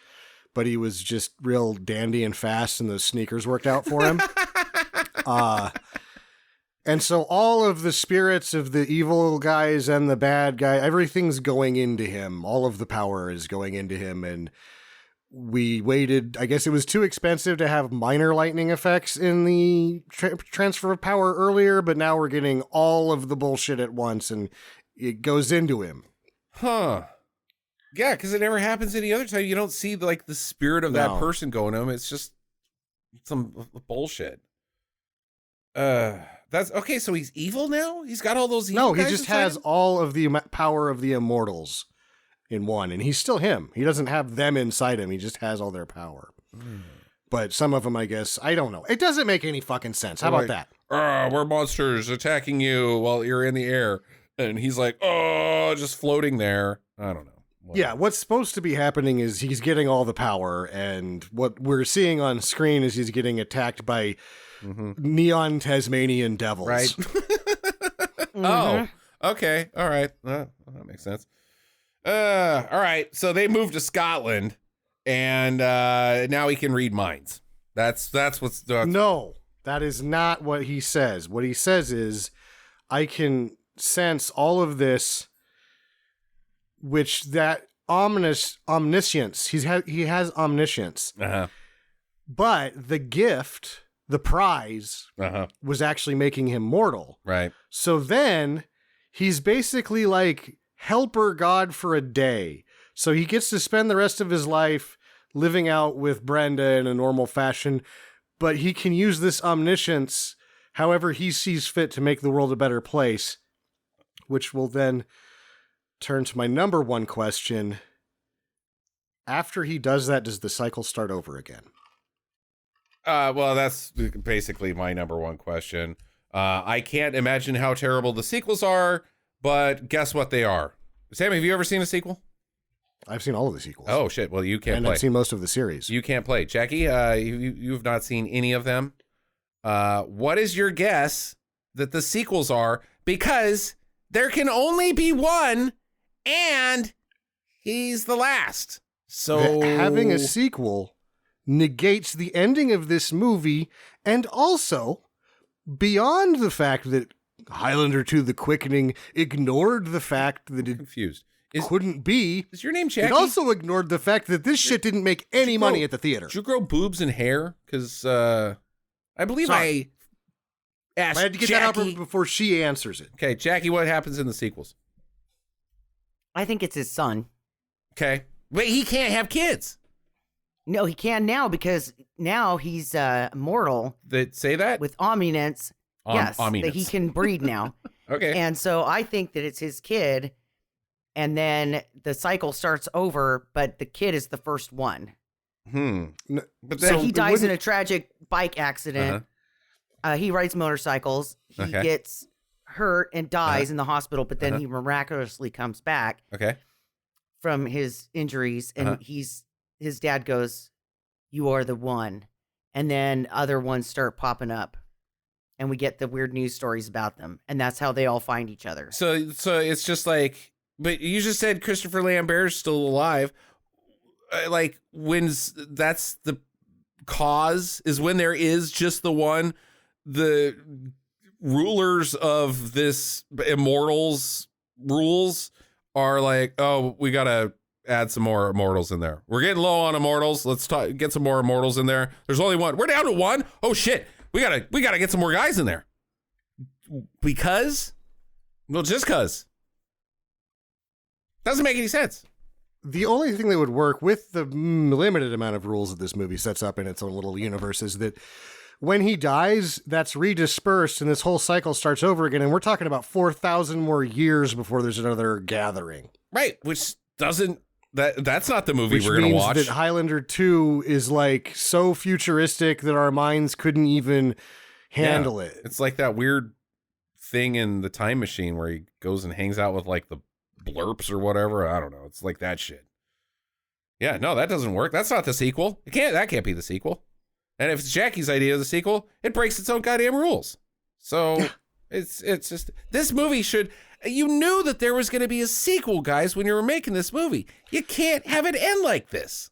but he was just real dandy and fast, and those sneakers worked out for him. And so all of the spirits of the evil guys and the bad guy, everything's going into him. All of the power is going into him, and we waited. I guess it was too expensive to have minor lightning effects in the transfer of power earlier, but now we're getting all of the bullshit at once, and it goes into him. Huh. Yeah, because it never happens any other time. You don't see like the spirit of that person going to him. It's just some bullshit. That's okay. So he's evil now? He's got all those evil guys he just inside has him? all of the power of the Immortals in one, and he's still him. He doesn't have them inside him. He just has all their power. But some of them, I guess, I don't know. It doesn't make any fucking sense. How about that? We're monsters attacking you while you're in the air. And he's like, oh, just floating there. I don't know. Yeah, what's supposed to be happening is he's getting all the power, and what we're seeing on screen is he's getting attacked by neon Tasmanian devils. Right. Oh, okay. All right. That makes sense. All right. So they moved to Scotland, and now he can read minds. That's what's... No, that is not what he says. What he says is, I can sense all of this, which that omniscience, he has omniscience. But the gift, the prize, was actually making him mortal. Right. So then he's basically like helper God for a day. So he gets to spend the rest of his life living out with Brenda in a normal fashion, but he can use this omniscience however he sees fit to make the world a better place, which will then turn to my number one question. After he does that, does the cycle start over again? Well, that's basically my number one question. I can't imagine how terrible the sequels are, but guess what they are? Sam, have you ever seen a sequel? I've seen all of the sequels. Oh, shit. Well, you can't play. And I've seen most of the series. You can't play. Jackie, you've not seen any of them. What is your guess that the sequels are? Because there can only be one, and he's the last. So having a sequel negates the ending of this movie, and also, beyond the fact that Highlander 2: The Quickening ignored the fact that it confused. Couldn't be. Is your name Jackie? It also ignored the fact that this shit didn't make any money at the theater. Did you grow boobs and hair? Because I believe I asked I had to get Jackie. that out before she answers it. Okay, Jackie, what happens in the sequels? I think it's his son. Okay. Wait, he can't have kids. No, he can now because now he's mortal. That say that? With omniscience. Yes, that he can breed now. Okay. And so I think that it's his kid, and then the cycle starts over, but the kid is the first one. But so he dies in a tragic bike accident. He rides motorcycles. He gets hurt and dies in the hospital, but then Uh-huh. he miraculously comes back Okay. from his injuries, and his dad goes, "You are the one," and then other ones start popping up, and we get the weird news stories about them, and that's how they all find each other. So it's just like, but you just said Christopher Lambert's still alive. Like, that's the cause is when there is just the one. The rulers of this Immortals rules are like, oh, we gotta add some more Immortals in there. We're getting low on Immortals. Let's get some more Immortals in there. There's only one. We're down to one. Oh shit. We gotta get some more guys in there. Because? Well, just cause. Doesn't make any sense. The only thing that would work with the limited amount of rules that this movie sets up in its own little universe is that when he dies, that's redispersed and this whole cycle starts over again. And we're talking about 4,000 more years before there's another gathering. Right. Which doesn't, that's not the movie we're going to watch. Which means that Highlander 2 is like so futuristic that our minds couldn't even handle it. It's like that weird thing in the Time Machine where he goes and hangs out with like the blurps or whatever. I don't know. It's like that shit. Yeah, no, that doesn't work. That's not the sequel. That can't be the sequel. And if it's Jackie's idea of the sequel, it breaks its own goddamn rules. So it's just, this movie should, you knew that there was going to be a sequel, guys, when you were making this movie. You can't have it end like this.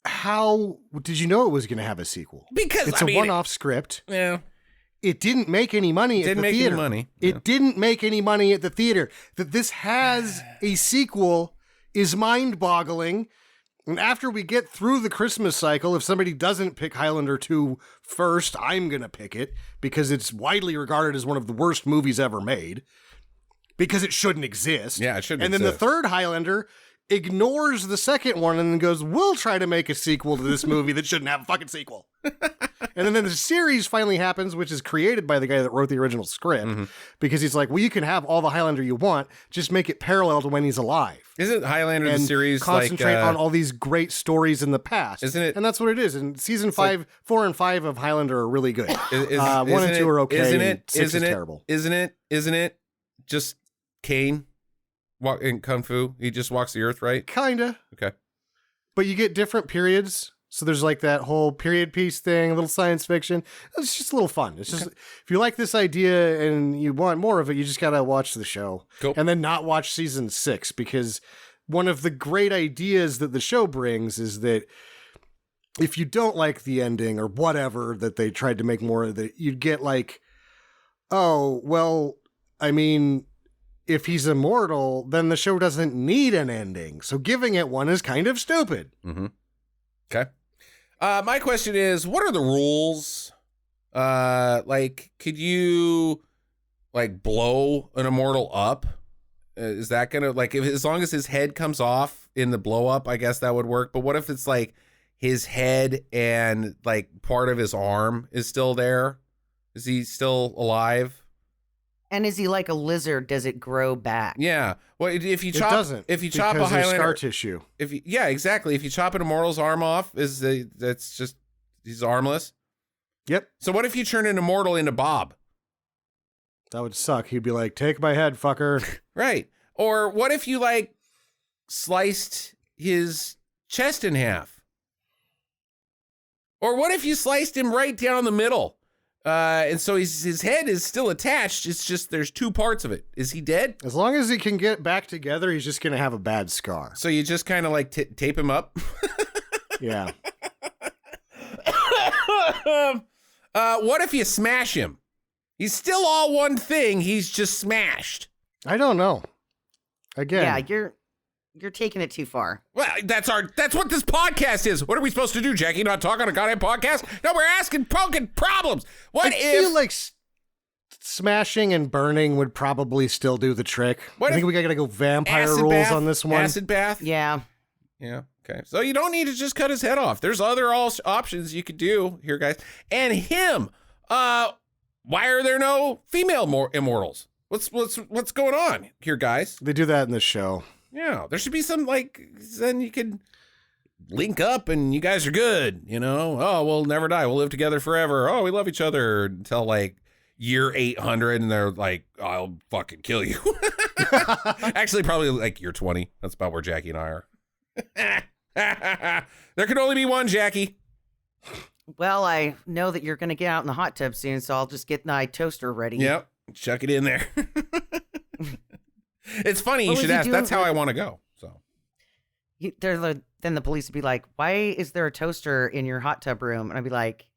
How did you know it was going to have a sequel? Because it's a one-off script. Yeah. It didn't make any money at the theater. Any money. It didn't make any money at the theater. That this has a sequel is mind-boggling. And after we get through the Christmas cycle, if somebody doesn't pick Highlander 2 first, I'm going to pick it because it's widely regarded as one of the worst movies ever made because it shouldn't exist. Yeah, it shouldn't And then the third Highlander ignores the second one and then goes, we'll try to make a sequel to this movie that shouldn't have a fucking sequel. And then the series finally happens, which is created by the guy that wrote the original script, because he's like, well, you can have all the Highlander you want, just make it parallel to when he's alive. Isn't Highlander the series concentrate like, on all these great stories in the past? Isn't it? And that's what it is. And season 4 and 5 of Highlander are really good. 1 and 2 are okay. Isn't it? 6 is terrible. Isn't it? Just Kane in Kung Fu. He just walks the earth, right? Kinda. Okay. But you get different periods. So there's like that whole period piece thing, a little science fiction. It's just a little fun. It's just, if you like this idea and you want more of it, you just got to watch the show. Cool. And then not watch season 6, because one of the great ideas that the show brings is that if you don't like the ending or whatever that they tried to make more of, that you'd get like, oh, well, I mean, if he's immortal, then the show doesn't need an ending. So giving it one is kind of stupid. Mm-hmm. Okay. My question is, what are the rules? Like, could you like blow an immortal up? Is that gonna, like, if as long as his head comes off in the blow up, I guess that would work. But what if it's like his head and like part of his arm is still there? Is he still alive? And is he like a lizard? Does it grow back? Yeah. Well, if you It chop, doesn't. if you chop a because there's Highlander, scar tissue. yeah, exactly. If you chop an immortal's arm off, that's just, he's armless. Yep. So what if you turn an immortal into Bob? That would suck. He'd be like, take my head, fucker. Right. Or what if you like sliced his chest in half? Or what if you sliced him right down the middle? And so his head is still attached. It's just there's two parts of it. Is he dead? As long as he can get back together, he's just going to have a bad scar. So you just kind of like tape him up? Yeah. What if you smash him? He's still all one thing. He's just smashed. I don't know. Again. Yeah, you're taking it too far. Well, that's what this podcast is. What are we supposed to do, Jackie? Not talk on a goddamn podcast? No, we're asking poking problems. I feel like smashing and burning would probably still do the trick. I think we got to go vampire rules on this one. Acid bath? Yeah. Yeah. Okay. So you don't need to just cut his head off. There's other options you could do here, guys. And him. Why are there no female immortals? What's going on here, guys? They do that in the show. Yeah, there should be some, like, then you could link up and you guys are good, you know? Oh, we'll never die. We'll live together forever. Oh, we love each other until, like, year 800 and they're like, I'll fucking kill you. Actually, probably like year 20. That's about where Jackie and I are. There can only be one Jackie. Well, I know that you're going to get out in the hot tub soon, so I'll just get my toaster ready. Yep. Chuck it in there. It's funny you should ask. That's how I want to go. So then the police would be like, why is there a toaster in your hot tub room? And I'd be like,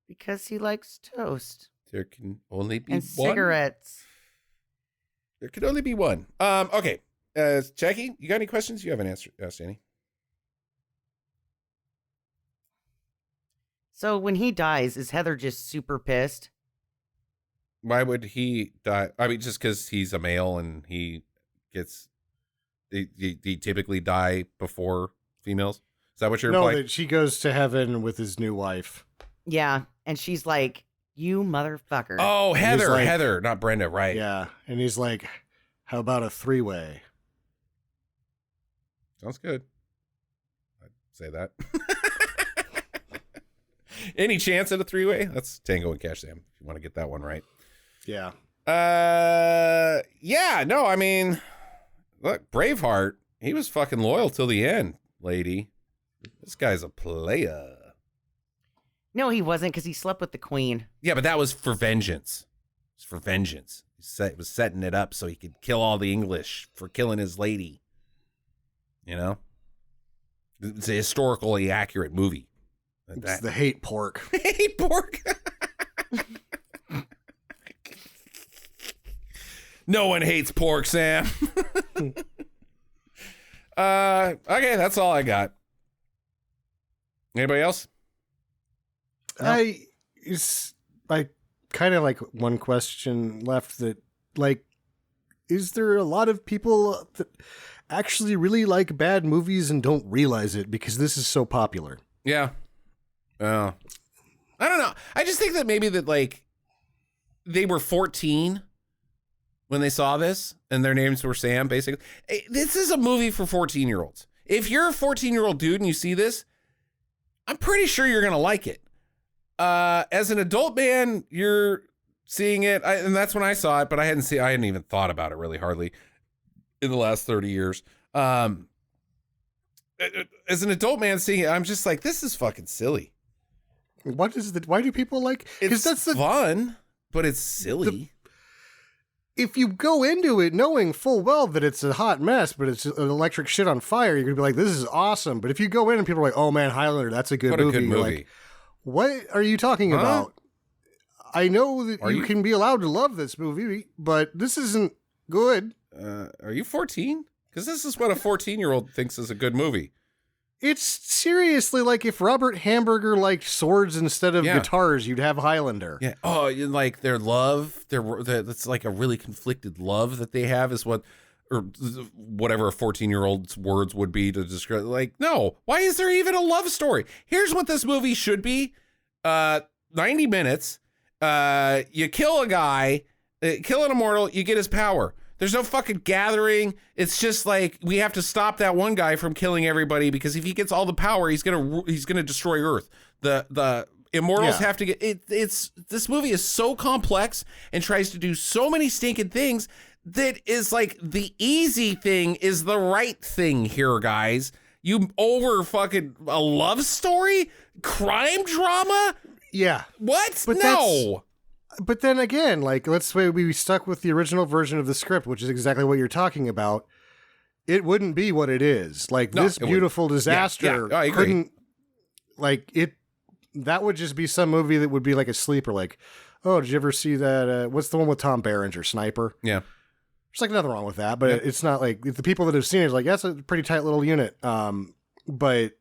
because he likes toast. There can only be and one. Cigarettes. There can only be one. Okay. Jackie, you got any questions? You haven't asked any. So when he dies, is Heather just super pissed? Why would he die? I mean, just because he's a male and he gets, he typically die before females. Is that what you're implying? No, that she goes to heaven with his new wife. Yeah, and she's like, "You motherfucker." Oh, Heather, not Brenda, right? Yeah, and he's like, "How about a 3-way?" Sounds good. I'd say that. Any chance at a 3-way? That's Tango and Cash Sam, if you want to get that one right. Yeah. Yeah, no, I mean, look, Braveheart, he was fucking loyal till the end, lady. This guy's a player. No, he wasn't, because he slept with the queen. Yeah, but that was for vengeance. It's for vengeance. He was setting it up so he could kill all the English for killing his lady. You know? It's a historically accurate movie. It's the hate pork. Hate pork. No one hates pork, Sam. Okay, that's all I got. Anybody else? No. I kind of like one question left that, like, is there a lot of people that actually really like bad movies and don't realize it because this is so popular? Yeah. I don't know. I just think that maybe that, like, they were 14 when they saw this and their names were Sam, basically. This is a movie for 14-year-olds. If you're a 14-year-old dude and you see this, I'm pretty sure you're going to like it. As an adult man, you're seeing it, and that's when I saw it, but I hadn't even thought about it really hardly in the last 30 years. As an adult man seeing it, I'm just like, this is fucking silly. Why do people like? It's fun, but it's silly. If you go into it knowing full well that it's a hot mess, but it's an electric shit on fire, you're gonna be like, "This is awesome." But if you go in and people are like, "Oh man, Highlander, that's a good movie," you're like, "What are you talking about?" I know that you can be allowed to love this movie, but this isn't good. Are you 14? Because this is what a 14-year-old thinks is a good movie. It's seriously like if Robert Hamburger liked swords instead of guitars, you'd have Highlander. Yeah. Oh, like their love, that's like a really conflicted love that they have is what, or whatever a 14-year-old's words would be to describe. Like, no, why is there even a love story? Here's what this movie should be. 90 minutes. You kill a guy, kill an immortal, you get his power. There's no fucking gathering. It's just like we have to stop that one guy from killing everybody because if he gets all the power, he's gonna destroy Earth. The immortals have to get it. This movie is so complex and tries to do so many stinking things that is like the easy thing is the right thing here, guys. You over fucking a love story, crime drama. Yeah. What? But no. But then again, like, let's say we stuck with the original version of the script, which is exactly what you're talking about. It wouldn't be what it is. Like, this beautiful disaster couldn't, like, it, that would just be some movie that would be like a sleeper. Like, oh, did you ever see that? What's the one with Tom Berenger, Sniper? Yeah. There's like nothing wrong with that, but it's not like, the people that have seen it are like, that's a pretty tight little unit. But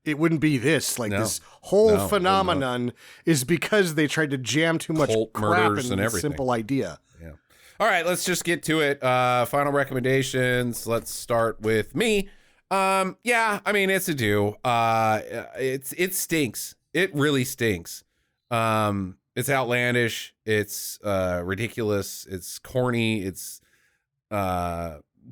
it wouldn't be this. Like, this whole phenomenon is because they tried to jam too much crap into a simple idea. Yeah. All right, let's just get to it. Final recommendations. Let's start with me. Yeah, I mean, it's a do. It stinks. It really stinks. It's outlandish. It's ridiculous. It's corny. It's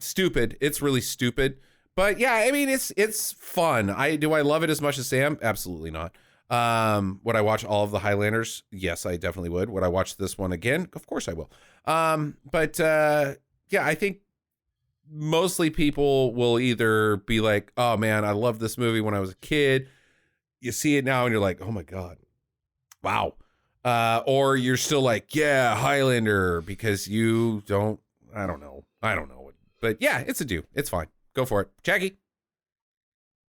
stupid. It's really stupid. But yeah, I mean, it's fun. Do I love it as much as Sam? Absolutely not. Would I watch all of the Highlanders? Yes, I definitely would. Would I watch this one again? Of course I will. But yeah, I think mostly people will either be like, oh man, I loved this movie when I was a kid. You see it now and you're like, oh my God, wow. Or you're still like, yeah, Highlander, because you don't, I don't know. But yeah, it's a do. It's fine. Go for it. Jackie?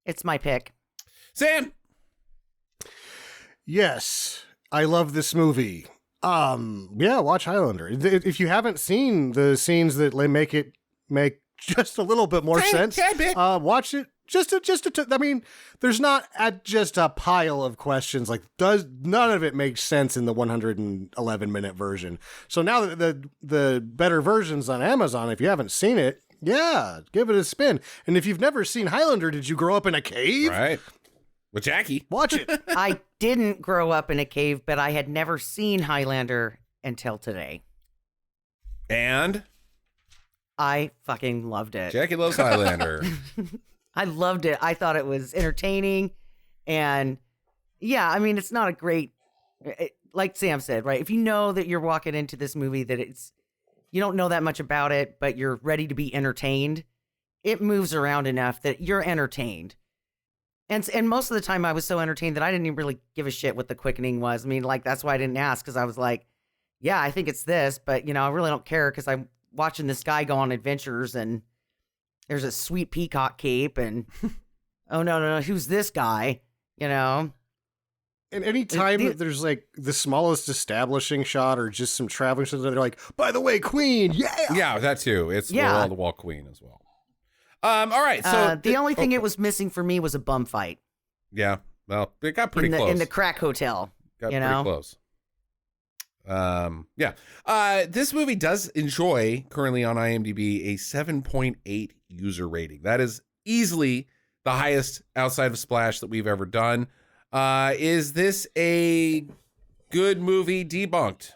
It's my pick. Sam? Yes, I love this movie. Yeah, watch Highlander. If you haven't seen the scenes that make just a little bit more sense, watch it. I mean, there's not just a pile of questions. Like, none of it makes sense in the 111-minute version. So now that the better versions on Amazon, if you haven't seen it, yeah, give it a spin. And if you've never seen Highlander, did you grow up in a cave? Right. With Jackie. Watch it. I didn't grow up in a cave, but I had never seen Highlander until today. And? I fucking loved it. Jackie loves Highlander. I loved it. I thought it was entertaining. And yeah, I mean, it's not a great, like Sam said, right? If you know that you're walking into this movie, that you don't know that much about it, but you're ready to be entertained, it moves around enough that you're entertained. And most of the time I was so entertained that I didn't even really give a shit what the quickening was. I mean, like, that's why I didn't ask, because I was like, yeah, I think it's this, but, I really don't care, because I'm watching this guy go on adventures, and there's a sweet peacock cape, and oh, no, who's this guy, And any time there's, like, the smallest establishing shot or just some traveling shots, they're like, by the way, Queen, yeah! Yeah, that too. It's wall-to-wall Queen as well. All right, so... the only thing it was missing for me was a bum fight. Yeah, well, it got pretty close. In the crack hotel, got pretty close. Yeah. This movie does enjoy, currently on IMDb, a 7.8 user rating. That is easily the highest outside of Splash that we've ever done. Is this a good movie? Debunked.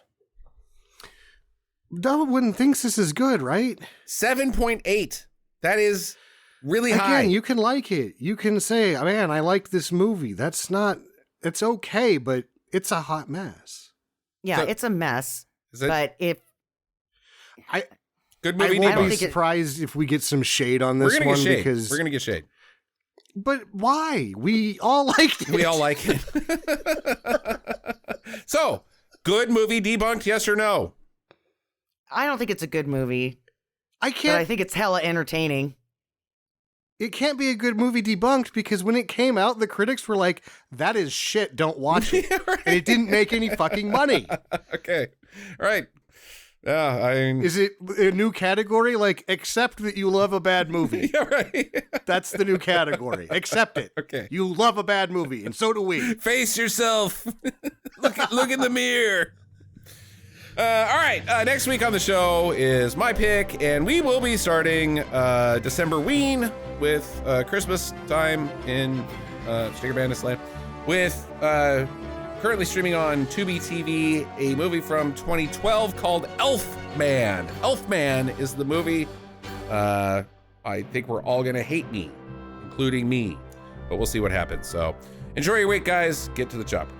Darwin thinks this is good, right? 7.8. That is really high. Again, you can like it. You can say, man, I like this movie. It's okay, but it's a hot mess. Yeah, so, it's a mess. But if good movie, I won't be surprised if we get some shade on this one, because we're gonna get shade. But why? We all liked it. We all like it. So, good movie debunked, yes or no? I don't think it's a good movie. But I think it's hella entertaining. It can't be a good movie debunked, because when it came out, the critics were like, that is shit, don't watch it. Yeah, right. And it didn't make any fucking money. Okay. All right. Yeah, is it a new category? Like, accept that you love a bad movie. Yeah, right. That's the new category. Accept it. Okay. You love a bad movie, and so do we. Face yourself. Look in the mirror. All right, next week on the show is my pick, and we will be starting December Ween with Christmas time in Sticker Bandits Land with currently streaming on Tubi TV a movie from 2012 called Elfman. Elfman is the movie. I think we're all going to hate me, including me, but we'll see what happens. So enjoy your week, guys. Get to the chopper.